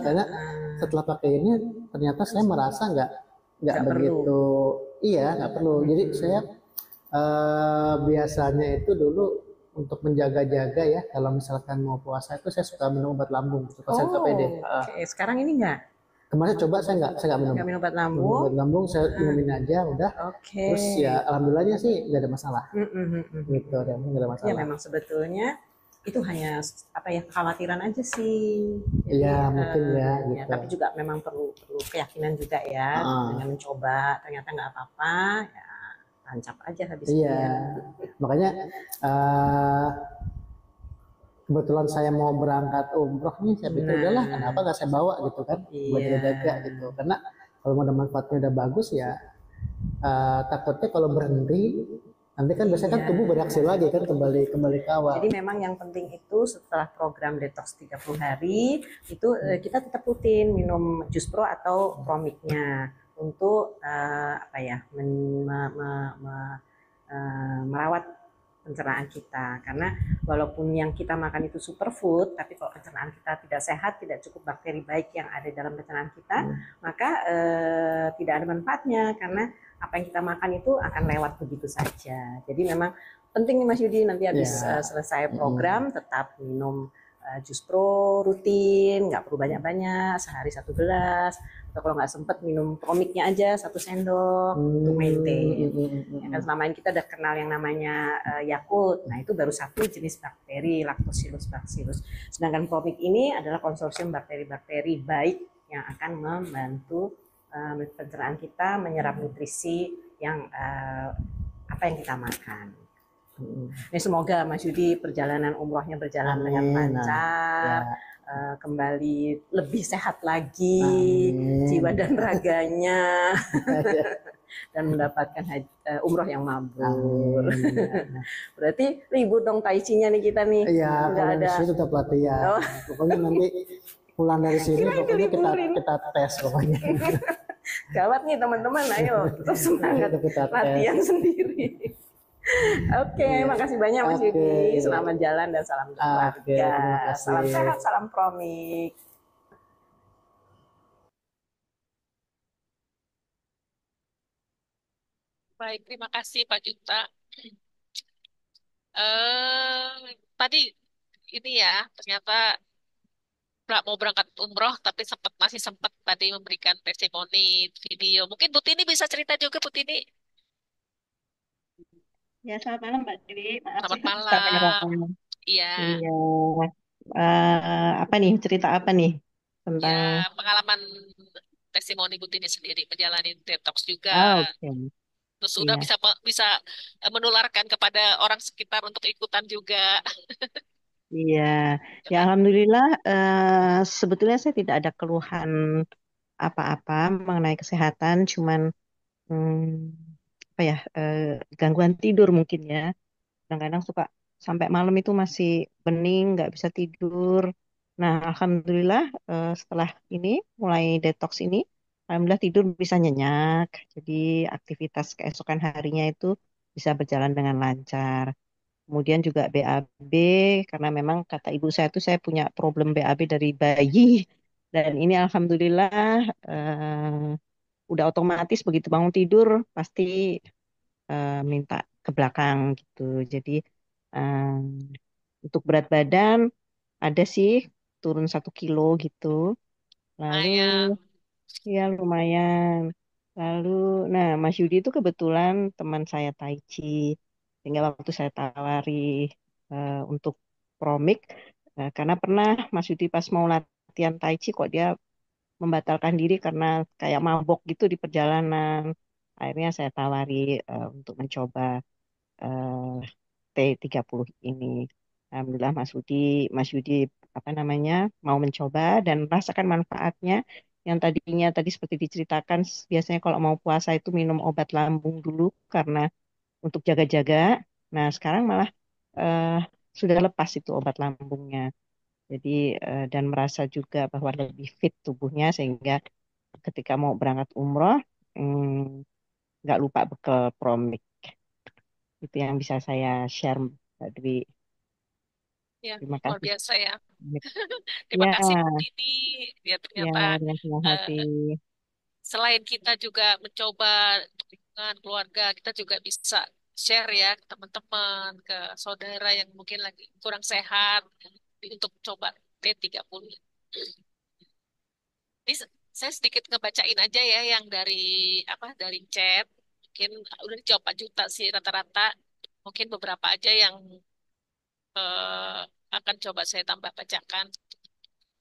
Karena setelah pakai ini ternyata saya merasa nggak begitu, nggak perlu. Jadi saya biasanya itu dulu untuk menjaga-jaga ya, kalau misalkan mau puasa itu saya suka minum obat lambung, suka saya PD. Oke. Sekarang ini nggak? Kemarin coba saya nggak minum. Nggak minum obat Minum lambung. obat lambung saya minumin aja udah. Oke. Terus ya alhamdulillahnya sih nggak ada masalah. Gitu, nggak ada masalah. Ya memang sebetulnya itu hanya kekhawatiran aja sih. Jadi, Iya mungkin ya gitu. ya, tapi juga memang perlu keyakinan juga ya, dengan mencoba ternyata nggak apa-apa, ya tancap aja habis itu. Iya, makanya kebetulan saya mau berangkat umroh nih, saya pikir udahlah, kenapa nggak saya bawa gitu kan, buat jaga gitu. Karena kalau mau manfaatnya udah bagus ya, takutnya kalau berhenti nanti kan biasanya kan tubuh bereaksi lagi kan, kembali ke awal. Jadi memang yang penting itu setelah program detox 30 hari itu kita tetap rutin minum Jus Pro atau Promicnya untuk merawat pencernaan kita, karena walaupun yang kita makan itu superfood, tapi kalau pencernaan kita tidak sehat, tidak cukup bakteri baik yang ada dalam pencernaan kita, maka tidak ada manfaatnya, karena apa yang kita makan itu akan lewat begitu saja. Jadi memang penting nih Mas Yudi, nanti habis Ya. selesai Mm-mm. program tetap minum jus pro rutin, nggak perlu banyak-banyak, sehari 1 gelas, atau kalau nggak sempet minum promiknya aja 1 sendok untuk maintain. Ya kan selama ini kita udah kenal yang namanya Yakult, nah itu baru satu jenis bakteri, Lactobacillus bacillus. Sedangkan promik ini adalah konsorsium bakteri-bakteri baik yang akan membantu pencernaan kita menyerap nutrisi yang apa yang kita makan. Ini semoga Mas Yudi perjalanan umrohnya berjalan dengan Amin. Nah, lancar, ya. kembali lebih sehat lagi jiwa Amin. dan raganya, Ya. dan mendapatkan umroh yang mabrur. Amin. Berarti ribut dong tai chi-nya nih kita nih. Iya, Nggak kalau di ada. sini tetap latihan. Oh. Pokoknya nanti pulang dari sini, Kirain pokoknya diliburin. kita tes pokoknya. Gawat nih teman-teman, ayo tetap semangat Kita tes. latihan sendiri. Oke, makasih banyak Mas Oke. Yudi. Selamat jalan dan salam Oke, keluarga. terima kasih. Salam sehat, salam promik. Baik, terima kasih Pak Juta. Tadi ini ya, ternyata nggak mau berangkat umroh, tapi masih sempat tadi memberikan testimoni video. Mungkin Bu Tini bisa cerita juga, Bu Tini. Ya, selamat malam Mbak Dewi. Maaf Selamat kamera. malam. Iya, Iya. Apa nih cerita apa nih tentang? ya pengalaman testimoni Bu Tini sendiri menjalani detox juga. Oke. Terus Iya. udah bisa menularkan kepada orang sekitar untuk ikutan juga. Iya. Ya Coba. Alhamdulillah. Sebetulnya saya tidak ada keluhan apa-apa mengenai kesehatan, cuman apa ya gangguan tidur mungkin ya. Kadang-kadang suka sampai malam itu masih bening, nggak bisa tidur. Nah, alhamdulillah setelah ini mulai detox ini, alhamdulillah tidur bisa nyenyak. Jadi aktivitas keesokan harinya itu bisa berjalan dengan lancar. Kemudian juga BAB, karena memang kata ibu saya itu saya punya problem BAB dari bayi. Dan ini alhamdulillah udah otomatis begitu bangun tidur pasti minta ke belakang gitu. Jadi em, untuk berat badan ada sih turun 1 kilo gitu. Lalu Lumayan. ya lumayan. Lalu, nah Mas Yudi itu kebetulan teman saya Tai Chi. Sehingga waktu saya tawari untuk promik, karena pernah Mas Yudi pas mau latihan Tai Chi kok dia membatalkan diri karena kayak mabok gitu di perjalanan. Akhirnya saya tawari untuk mencoba eh, T30 ini. Alhamdulillah Mas Yudi apa namanya mau mencoba dan merasakan manfaatnya. Yang tadinya tadi seperti diceritakan, biasanya kalau mau puasa itu minum obat lambung dulu karena untuk jaga-jaga. Nah sekarang malah eh, sudah lepas itu obat lambungnya. Jadi dan merasa juga bahwa lebih fit tubuhnya sehingga ketika mau berangkat umroh nggak lupa bekal promik. Itu yang bisa saya share Mbak Dwi. Ya, Terima luar kasih. biasa ya. Terima Ya, kasih Bu Tini. Ya ya ternyata dengan senang eh, hati. selain kita juga mencoba untuk lingkungan keluarga, kita juga bisa share ya ke teman-teman, ke saudara yang mungkin lagi kurang sehat untuk coba T30. Ini saya sedikit ngebacain aja ya yang dari dari chat. Mungkin udah dijawab 4 juta sih rata-rata. Mungkin beberapa aja yang eh, akan coba saya tambah bacakan.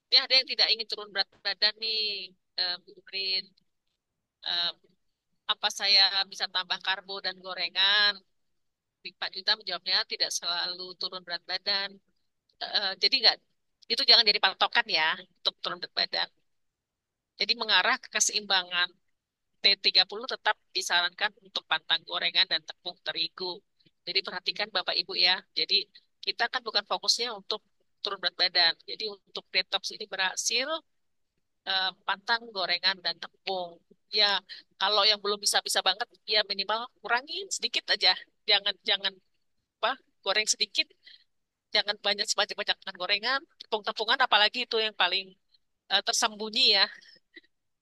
Ini ada yang tidak ingin turun berat badan nih, Bu Prin. Eh, apa saya bisa tambah karbo dan gorengan? Pak Juta menjawabnya tidak selalu turun berat badan. Jadi nggak, itu jangan jadi patokan ya untuk turun berat badan. Jadi mengarah ke keseimbangan. T30 tetap disarankan untuk pantang gorengan dan tepung terigu. Jadi perhatikan Bapak Ibu ya. Jadi kita kan bukan fokusnya untuk turun berat badan. Jadi untuk detox ini berhasil, pantang gorengan dan tepung. Ya, kalau yang belum bisa-bisa banget, ya minimal kurangin sedikit aja. Jangan jangan apa goreng sedikit, jangan banyak sebanyak-banyak makan gorengan, tepung-tepungan apalagi itu yang paling tersembunyi ya,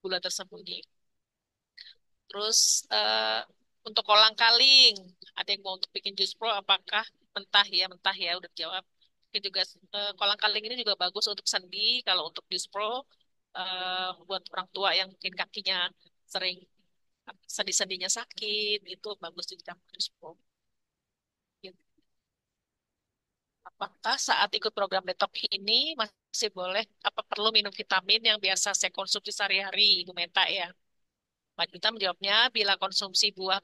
gula tersembunyi. Terus Untuk kolang-kaling, ada yang mau untuk bikin jus pro, apakah mentah ya, udah jawab. Mungkin juga kolang-kaling ini juga bagus untuk sendi. Kalau untuk jus pro, buat orang tua yang mungkin kakinya sering sendi-sendinya sakit, itu bagus juga jus pro. Gitu. Apakah saat ikut program detox ini masih boleh, apa perlu minum vitamin yang biasa saya konsumsi sehari-hari, Ibu Meta ya? Pak Juta menjawabnya, bila konsumsi buah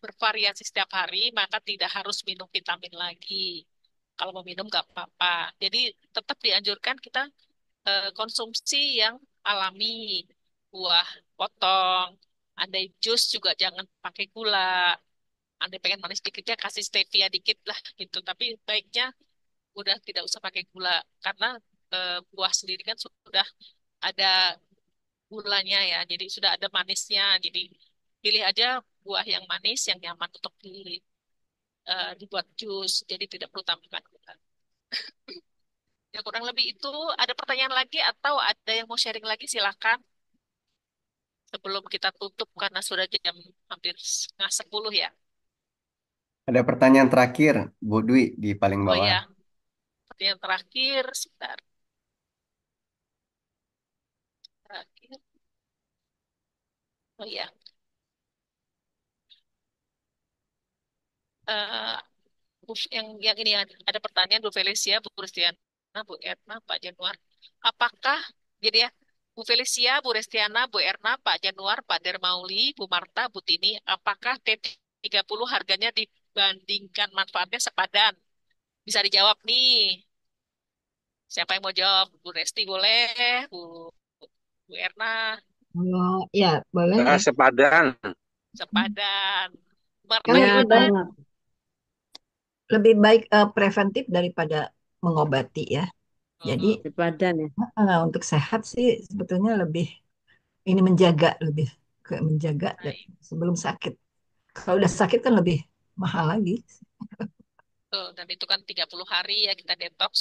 bervariasi setiap hari, maka tidak harus minum vitamin lagi. Kalau mau minum nggak apa-apa. Jadi tetap dianjurkan kita konsumsi yang alami. Buah potong, andai jus juga jangan pakai gula. Andai pengen manis dikit ya kasih stevia dikit lah gitu. Tapi baiknya udah tidak usah pakai gula. Karena buah sendiri kan sudah ada gulanya ya. Jadi sudah ada manisnya. Jadi pilih aja buah yang manis yang nyaman untuk dibuat jus. Jadi tidak perlu tambahkan gula. Ya kurang lebih itu. Ada pertanyaan lagi atau ada yang mau sharing lagi silakan sebelum kita tutup karena sudah jam hampir setengah 10 ya. Ada pertanyaan terakhir, Bu Dwi, di paling Oh bawah. ya, pertanyaan terakhir sebentar. Terakhir. Oh ya. Eh, yang ini ada pertanyaan Bu Felicia, Bu Kristiana, Bu Erna, Pak Januar. Apakah jadi ya Bu Felicia, Bu Restiana, Bu Erna, Pak Januar, Pak Dermauli, Bu Marta, Bu Tini, apakah T30 harganya dibandingkan manfaatnya sepadan? Bisa dijawab nih. Siapa yang mau jawab? Bu Resti boleh, Bu Erna, Oh, ya, boleh Nah, ya. sepadan. sepadan. Bu Marta Kan Ya, lebih gimana? baik banget. preventif daripada mengobati ya. Jadi Mm-mm. Sepadan ya. untuk sehat sih sebetulnya lebih ini lebih ke menjaga Baik. sebelum sakit. Kalau udah sakit kan lebih mahal lagi. Tuh, dan itu kan 30 hari ya kita detox.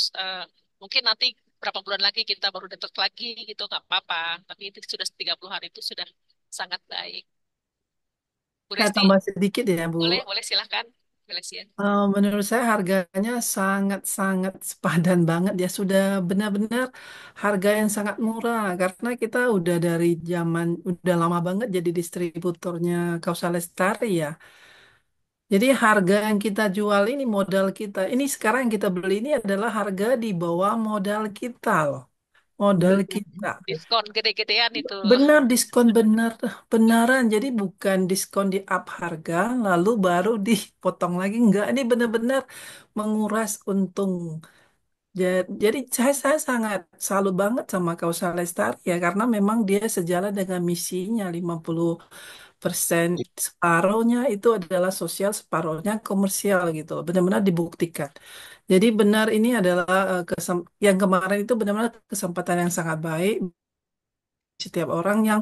Mungkin nanti berapa bulan lagi kita baru detox lagi gitu, nggak apa-apa. Tapi itu sudah 30 hari itu sudah sangat baik. Bu Saya Resti, tambah sedikit ya, Bu. boleh, boleh silahkan. Felicia. Menurut saya harganya sangat-sangat sepadan banget ya. Sudah benar-benar harga yang sangat murah. Karena kita udah dari udah lama banget jadi distributornya Kausa Lestari ya. Jadi harga yang kita jual ini modal kita. Ini sekarang yang kita beli ini adalah harga di bawah modal kita loh. Modal Benar. kita. Diskon gede-gedean itu. Benar diskon benaran. Jadi bukan diskon di up harga lalu baru dipotong lagi. Enggak, ini benar-benar menguras untung. Jadi saya sangat salut banget sama Kausa Lestari ya karena memang dia sejalan dengan misinya 50% separuhnya itu adalah sosial, separuhnya komersial gitu loh. Benar-benar dibuktikan. Jadi benar ini adalah yang kemarin itu benar-benar kesempatan yang sangat baik setiap orang yang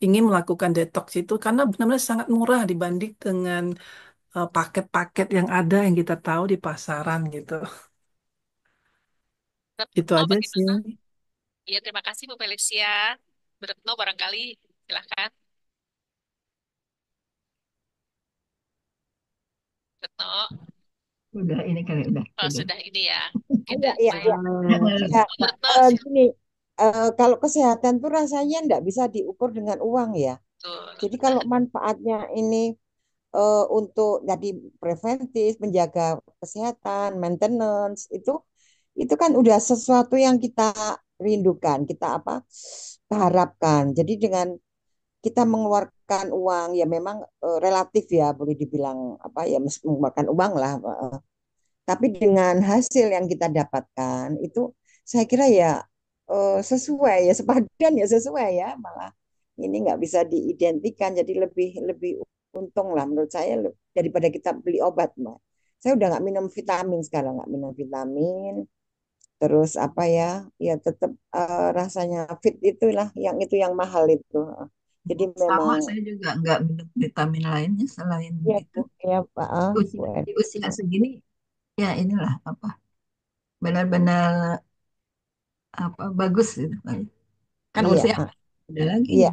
ingin melakukan detox itu karena benar-benar sangat murah dibanding dengan paket-paket yang ada yang kita tahu di pasaran gitu. Itu Retno aja sih. bagaimana? Iya, terima kasih Bu Felicia. Bu Retno barangkali silahkan. Retno, Udah ini kali udah oh, tidur. sudah ini ya. Oke, Iya, iya, baik. iya. Ya, Bu Retno, gini, kalau kesehatan tuh rasanya nggak bisa diukur dengan uang ya. betul. Jadi kalau manfaatnya ini untuk jadi preventif, menjaga kesehatan, maintenance itu kan udah sesuatu yang kita rindukan, kita apa harapkan. Jadi dengan kita mengeluarkan uang ya memang relatif ya boleh dibilang apa ya mengeluarkan uang lah. Tapi dengan hasil yang kita dapatkan itu saya kira ya sesuai ya sepadan ya sesuai ya malah ini nggak bisa diidentikan jadi lebih lebih untung lah menurut saya daripada kita beli obat Mbak. Saya udah nggak minum vitamin sekarang nggak minum vitamin terus apa ya ya tetap rasanya fit itulah yang itu yang mahal itu. Jadi Sama memang saya juga nggak minum vitamin lainnya selain ya itu. Bu ya Pak Bu Di usia segini ya inilah apa benar-benar apa bagus gitu. Kan iya usia ada lagi. iya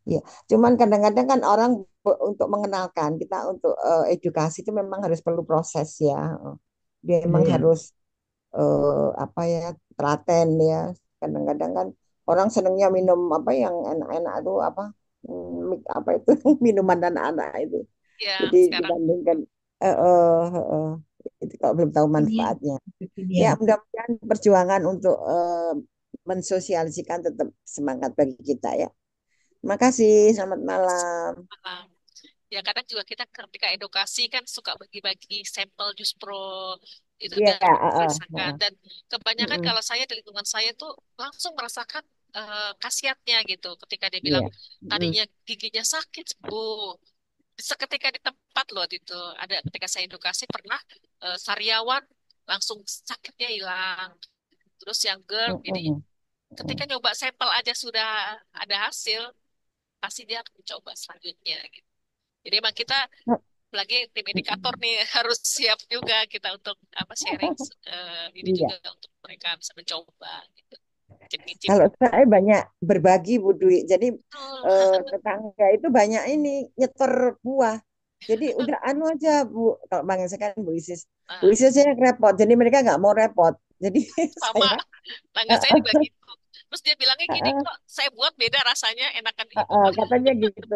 iya cuman kadang-kadang kan orang untuk mengenalkan kita untuk edukasi itu memang harus perlu proses ya. Dia memang harus apa ya telaten ya. Kadang-kadang kan orang senangnya minum apa yang enak-enak itu apa apa itu minuman anak-anak itu. Ya, Jadi sekarang dibandingkan eh, eh, eh, itu kalau belum tahu Kimia, manfaatnya. kimia. Ya mudah-mudahan perjuangan untuk mensosialisikan tetap semangat bagi kita ya. Terima kasih, selamat malam. malam. Ya kadang juga kita ketika edukasi kan suka bagi-bagi sampel jus pro itu Iya, dan merasakan dan kebanyakan mm-mm, kalau saya di lingkungan saya tuh langsung merasakan khasiatnya gitu ketika dia bilang iya, mm, tadinya giginya sakit sembuh seketika di tempat loh itu ada ketika saya edukasi pernah sariawan langsung sakitnya hilang terus yang GERD jadi mm-mm, ketika nyoba sampel aja sudah ada hasil pasti dia akan mencoba selanjutnya gitu. Jadi emang kita lagi tim indikator mm-mm. nih harus siap juga kita untuk apa sharing ini Iya. juga untuk mereka bisa mencoba gitu. Cip-cip. Kalau saya banyak berbagi Bu Dwi, jadi Betul. tetangga itu banyak ini nyetor buah. Jadi udah anu aja Bu, kalau manggil saya kan Bu Isis. Bu Ah, Isis saya repot, jadi mereka nggak mau repot. Jadi sama saya tangga saya juga gitu. Terus dia bilangnya gini kok saya buat beda rasanya enakan ibu mah. katanya gitu.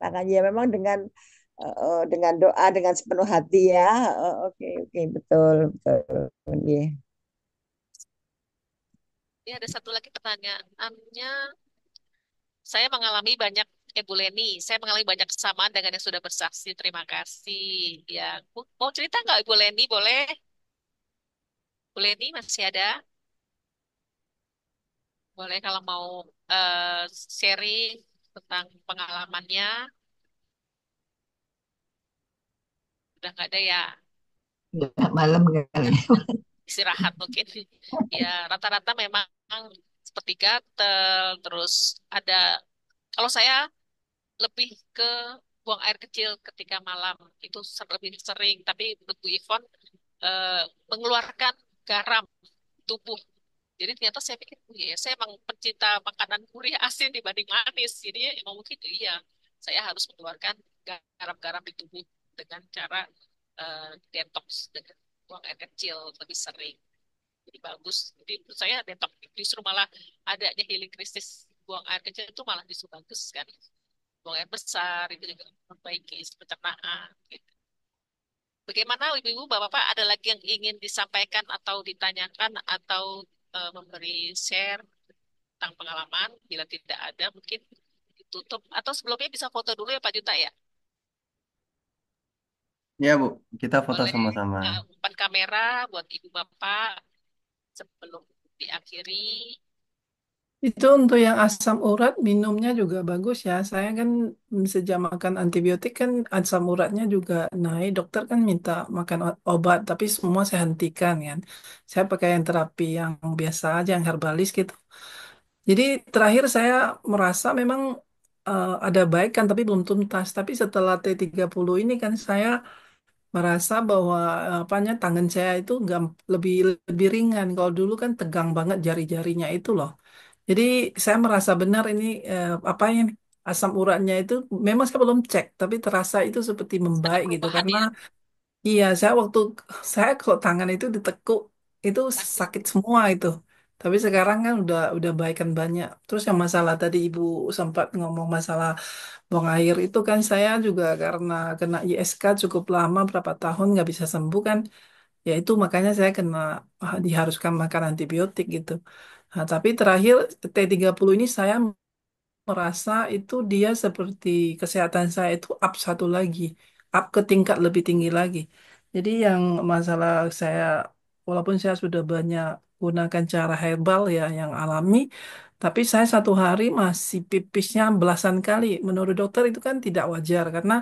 Makanya memang dengan doa dengan sepenuh hati ya. Oke oke betul betul. Iya. Ini ada satu lagi pertanyaannya. Saya mengalami banyak Bu Leni, saya mengalami banyak kesamaan dengan yang sudah bersaksi. Terima kasih. Ya, mau cerita nggak Ibu Leni? Boleh? Bu Leni masih ada? Boleh kalau mau sharing tentang pengalamannya. Udah nggak ada ya? Nggak malam kali. Istirahat mungkin. Ya, rata-rata memang seperti gatel, terus ada, kalau saya lebih ke buang air kecil ketika malam, itu lebih sering. Tapi menurut Bu Ivon, eh, mengeluarkan garam tubuh. Jadi ternyata saya pikir, oh iya, saya emang pencinta makanan gurih asin dibanding manis. Jadi emang mungkin iya, saya harus mengeluarkan garam-garam di tubuh dengan cara detox dengan buang air kecil lebih sering. Jadi bagus. Jadi menurut saya detox justru malah adanya healing krisis buang air kecil itu malah justru bagus kan. Buang air besar itu juga memperbaiki pencernaan. Gitu. Bagaimana Ibu-ibu, Bapak-bapak ada lagi yang ingin disampaikan atau ditanyakan atau memberi share tentang pengalaman? Bila tidak ada, mungkin ditutup. Atau sebelumnya bisa foto dulu ya Pak Juta ya? Ya, Bu. Kita foto Boleh sama-sama. umpan kamera buat Ibu Bapak sebelum diakhiri. Itu untuk yang asam urat minumnya juga bagus ya. Saya kan sejak makan antibiotik kan asam uratnya juga naik. Dokter kan minta makan obat, tapi semua saya hentikan kan. Saya pakai yang terapi yang biasa aja, yang herbalis gitu. Jadi terakhir saya merasa memang ada baik kan, tapi belum tuntas. Tapi setelah T30 ini kan saya merasa bahwa apanya tangan saya itu lebih lebih ringan. Kalau dulu kan tegang banget jari-jarinya itu loh. Jadi saya merasa benar ini apa yang asam uratnya itu memang saya belum cek, tapi terasa itu seperti Ada membaik gitu perubahan karena ya? iya saya kalau tangan itu ditekuk itu Pasti. sakit semua itu. Tapi sekarang kan udah baikan banyak. Terus yang masalah tadi Ibu sempat ngomong masalah buang air itu kan saya juga karena kena ISK cukup lama berapa tahun nggak bisa sembuh kan. Ya itu makanya saya kena diharuskan makan antibiotik gitu. Nah, tapi terakhir T30 ini saya merasa itu dia seperti kesehatan saya itu up satu lagi, up ke tingkat lebih tinggi lagi. Jadi yang masalah saya, walaupun saya sudah banyak gunakan cara herbal ya yang alami, tapi saya satu hari masih pipisnya belasan kali. Menurut dokter itu kan tidak wajar karena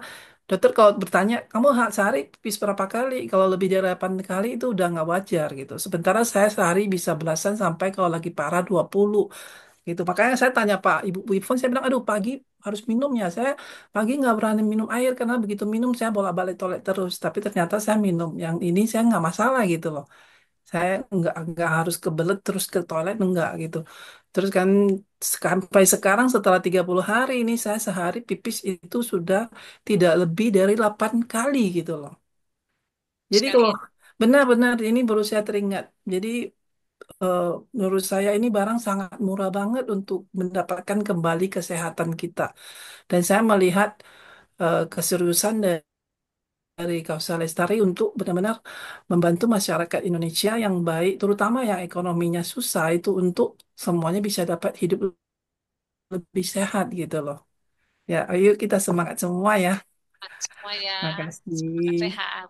dokter kalau bertanya, kamu sehari pipis berapa kali? Kalau lebih dari 8 kali itu udah nggak wajar gitu. Sementara saya sehari bisa belasan sampai kalau lagi parah 20 gitu. Makanya saya tanya Pak Ibu Bu Ivon, saya bilang, aduh pagi harus minum ya. Saya pagi nggak berani minum air karena begitu minum saya bolak-balik toilet terus. Tapi ternyata saya minum yang ini saya nggak masalah gitu loh. Saya nggak harus kebelet terus ke toilet enggak gitu. Terus kan sampai sekarang setelah 30 hari ini saya sehari pipis itu sudah tidak lebih dari 8 kali gitu loh. Jadi Sekali kalau ya. benar-benar ini baru saya teringat. Jadi eh, menurut saya ini barang sangat murah banget untuk mendapatkan kembali kesehatan kita. Dan saya melihat keseriusan dari Kausa Lestari untuk benar-benar membantu masyarakat Indonesia yang baik, terutama yang ekonominya susah itu untuk semuanya bisa dapat hidup lebih sehat gitu loh. Ya, ayo kita semangat semua ya. Semua ya. Semangat Makasih. sehat.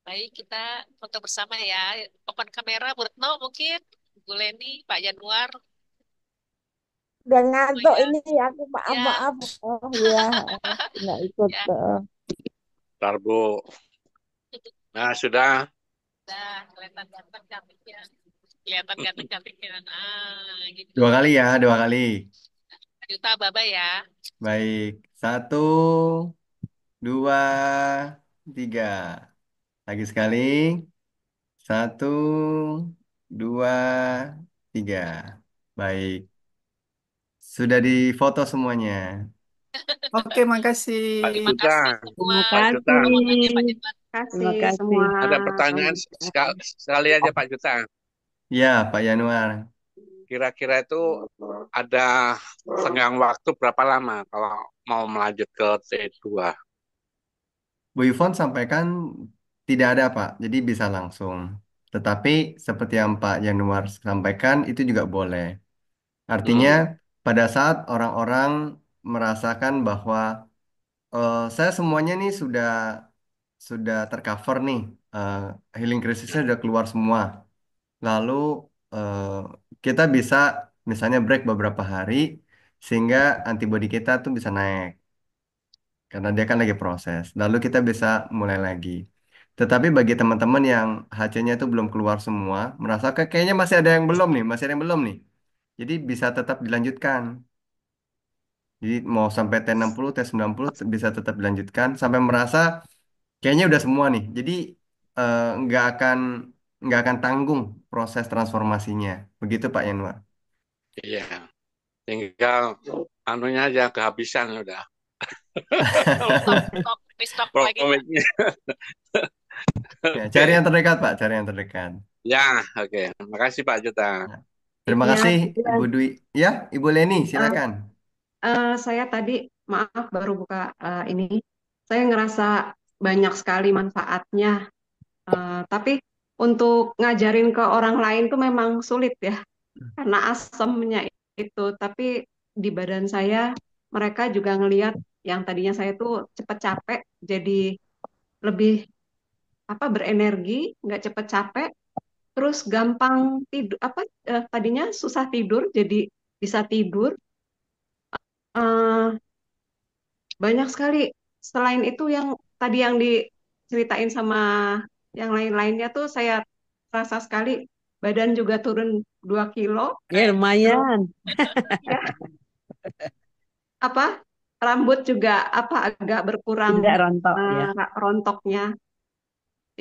Baik, kita foto bersama ya. Open kamera, Bu Retno mungkin. Bu Leni, Pak Januar. Udah Oh ngantuk ya, ini aku maaf ya, maaf. Oh ya, nggak ikut. ya. Bentar, Bu. Nah, sudah. Nah, kelihatan ganteng cantiknya. Kelihatan ganteng cantiknya. Nah, gitu. 2 kali ya, 2 kali. Juta Baba ya. Baik, 1, 2, 3. Lagi sekali. 1, 2, 3. Baik, sudah difoto semuanya. Oke, makasih. Pak Terima Juta, kasih semua. Terima Pak Juta. Foto-fotonya Pak kasih. Januar. Kasih Terima kasih. semua. Ada pertanyaan sekali aja Pak Juta. Ya, Pak Yanuar. Kira-kira itu ada senggang waktu berapa lama kalau mau melanjut ke T2? Bu Yvonne sampaikan tidak ada, Pak. Jadi bisa langsung. Tetapi seperti yang Pak Yanuar sampaikan, itu juga boleh. Artinya, Hmm, pada saat orang-orang merasakan bahwa saya semuanya nih sudah tercover nih, eh, healing krisisnya sudah keluar semua. Lalu eh, kita bisa misalnya break beberapa hari sehingga antibodi kita tuh bisa naik karena dia kan lagi proses. Lalu kita bisa mulai lagi. Tetapi bagi teman-teman yang HC-nya itu belum keluar semua, merasa kayaknya masih ada yang belum nih, masih ada yang belum nih. Jadi bisa tetap dilanjutkan. Jadi mau sampai T60, T90 bisa tetap dilanjutkan sampai merasa kayaknya udah semua nih. Jadi eh, nggak akan tanggung proses transformasinya. Begitu Pak Yanuar. iya. Tinggal anunya aja kehabisan udah. Restock lagi Pak. Promiknya. Ya, cari Oke. yang terdekat Pak, cari yang terdekat. Ya, oke. Makasih Pak Juta. Nah, terima Ya, kasih Ibu kemudian, Dwi. Ya, Ibu Leni, eh, silakan. saya tadi maaf baru buka ini. Saya ngerasa banyak sekali manfaatnya. Tapi untuk ngajarin ke orang lain tuh memang sulit ya, karena asemnya itu. Tapi di badan saya, mereka juga ngelihat yang tadinya saya tuh cepet capek, jadi lebih berenergi, nggak cepet capek, terus gampang tidur. Tadinya susah tidur, jadi bisa tidur. Eh, Banyak sekali. Selain itu yang tadi yang diceritain sama yang lain-lainnya tuh saya rasa sekali badan juga turun 2 kilo. Ya Terus lumayan. ya apa rambut juga agak berkurang Tidak rontok ya. rontoknya.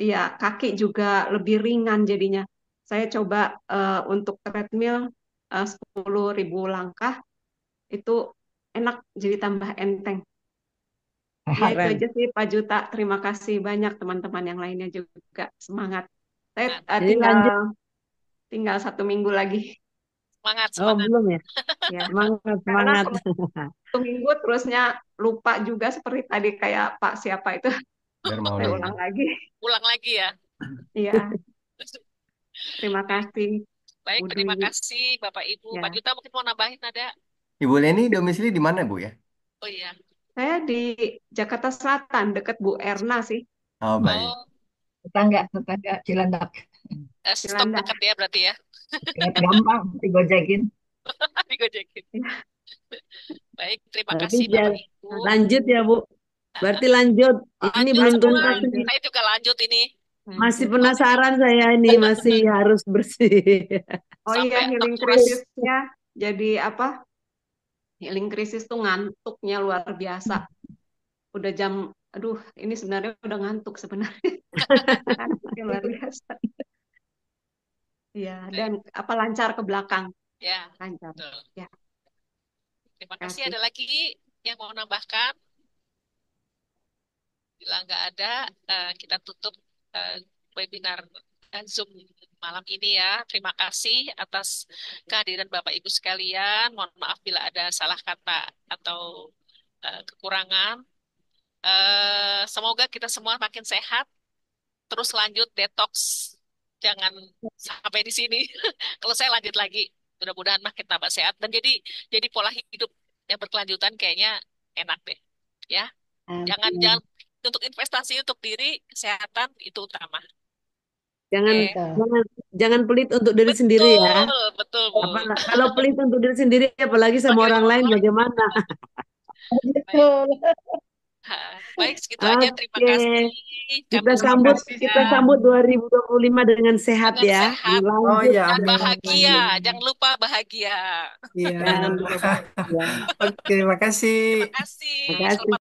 Iya, kaki juga lebih ringan jadinya. Saya coba untuk treadmill 10.000 langkah itu enak jadi tambah enteng. Ya itu Keren. aja sih Pak Juta. Terima kasih banyak teman-teman yang lainnya juga. Semangat. Saya Nah, Jadi tinggal lanjut. tinggal 1 minggu lagi. semangat, Oh semangat. belum ya. Ya, Semangat karena semangat. kalau 1 minggu terusnya lupa juga seperti tadi kayak Pak siapa itu. Saya Dermawan. ulang lagi. Ulang lagi ya. Iya, terima kasih Baik, Bu terima Dwi. kasih Bapak Ibu. Pak Ya, Juta mungkin mau nambahin ada? Ibu Leni domisili di mana Bu ya? Oh iya. saya di Jakarta Selatan dekat Bu Erna sih. Oh baik. Oh, Tetangga Cilandak. stop Cilandak. dekat ya berarti ya. Gampang digojekin. Digojekin. Ya, Baik, terima Berarti kasih Bapak Ibu. lanjut ya Bu. Berarti lanjut. Ini Lanjut belum semua. tuntas ini. lanjut, Saya juga lanjut ini. Masih lanjut. penasaran saya ini masih harus bersih. Oh iya, Sampai healing menguras. krisisnya jadi healing krisis tuh ngantuknya luar biasa. Udah aduh, ini sebenarnya udah ngantuk sebenarnya. Ngantuknya luar biasa. Ya, dan Baik. apa lancar ke belakang, Ya, lancar. betul. Ya, Terima kasih. kasih. Ada lagi yang mau nambahkan? Bila nggak ada, kita tutup webinar Zoom malam ini ya. Terima kasih atas kehadiran Bapak Ibu sekalian. Mohon maaf bila ada salah kata atau kekurangan. Semoga kita semua makin sehat. Terus lanjut detox. Jangan sampai di sini. Kalau saya lanjut lagi, mudah-mudahan makin tambah sehat dan jadi pola hidup yang berkelanjutan kayaknya enak deh. Ya, jangan Amin. jangan untuk investasi untuk diri, kesehatan itu utama. Jangan Oke. jangan jangan pelit untuk diri sendiri ya. Betul, betul, Bu. Kalau pelit untuk diri sendiri, apalagi sama orang lain bagaimana? Baik. Baik, segitu aja. Terima Oke. kasih. Kita Kami sambut sampaikan 2025 dengan sehat dengan ya. sehat Oh Lanjut ya, dan amin. bahagia. Jangan lupa bahagia. Iya. dan bahagia. Oke, makasih. Terima kasih. Terima kasih. Selamat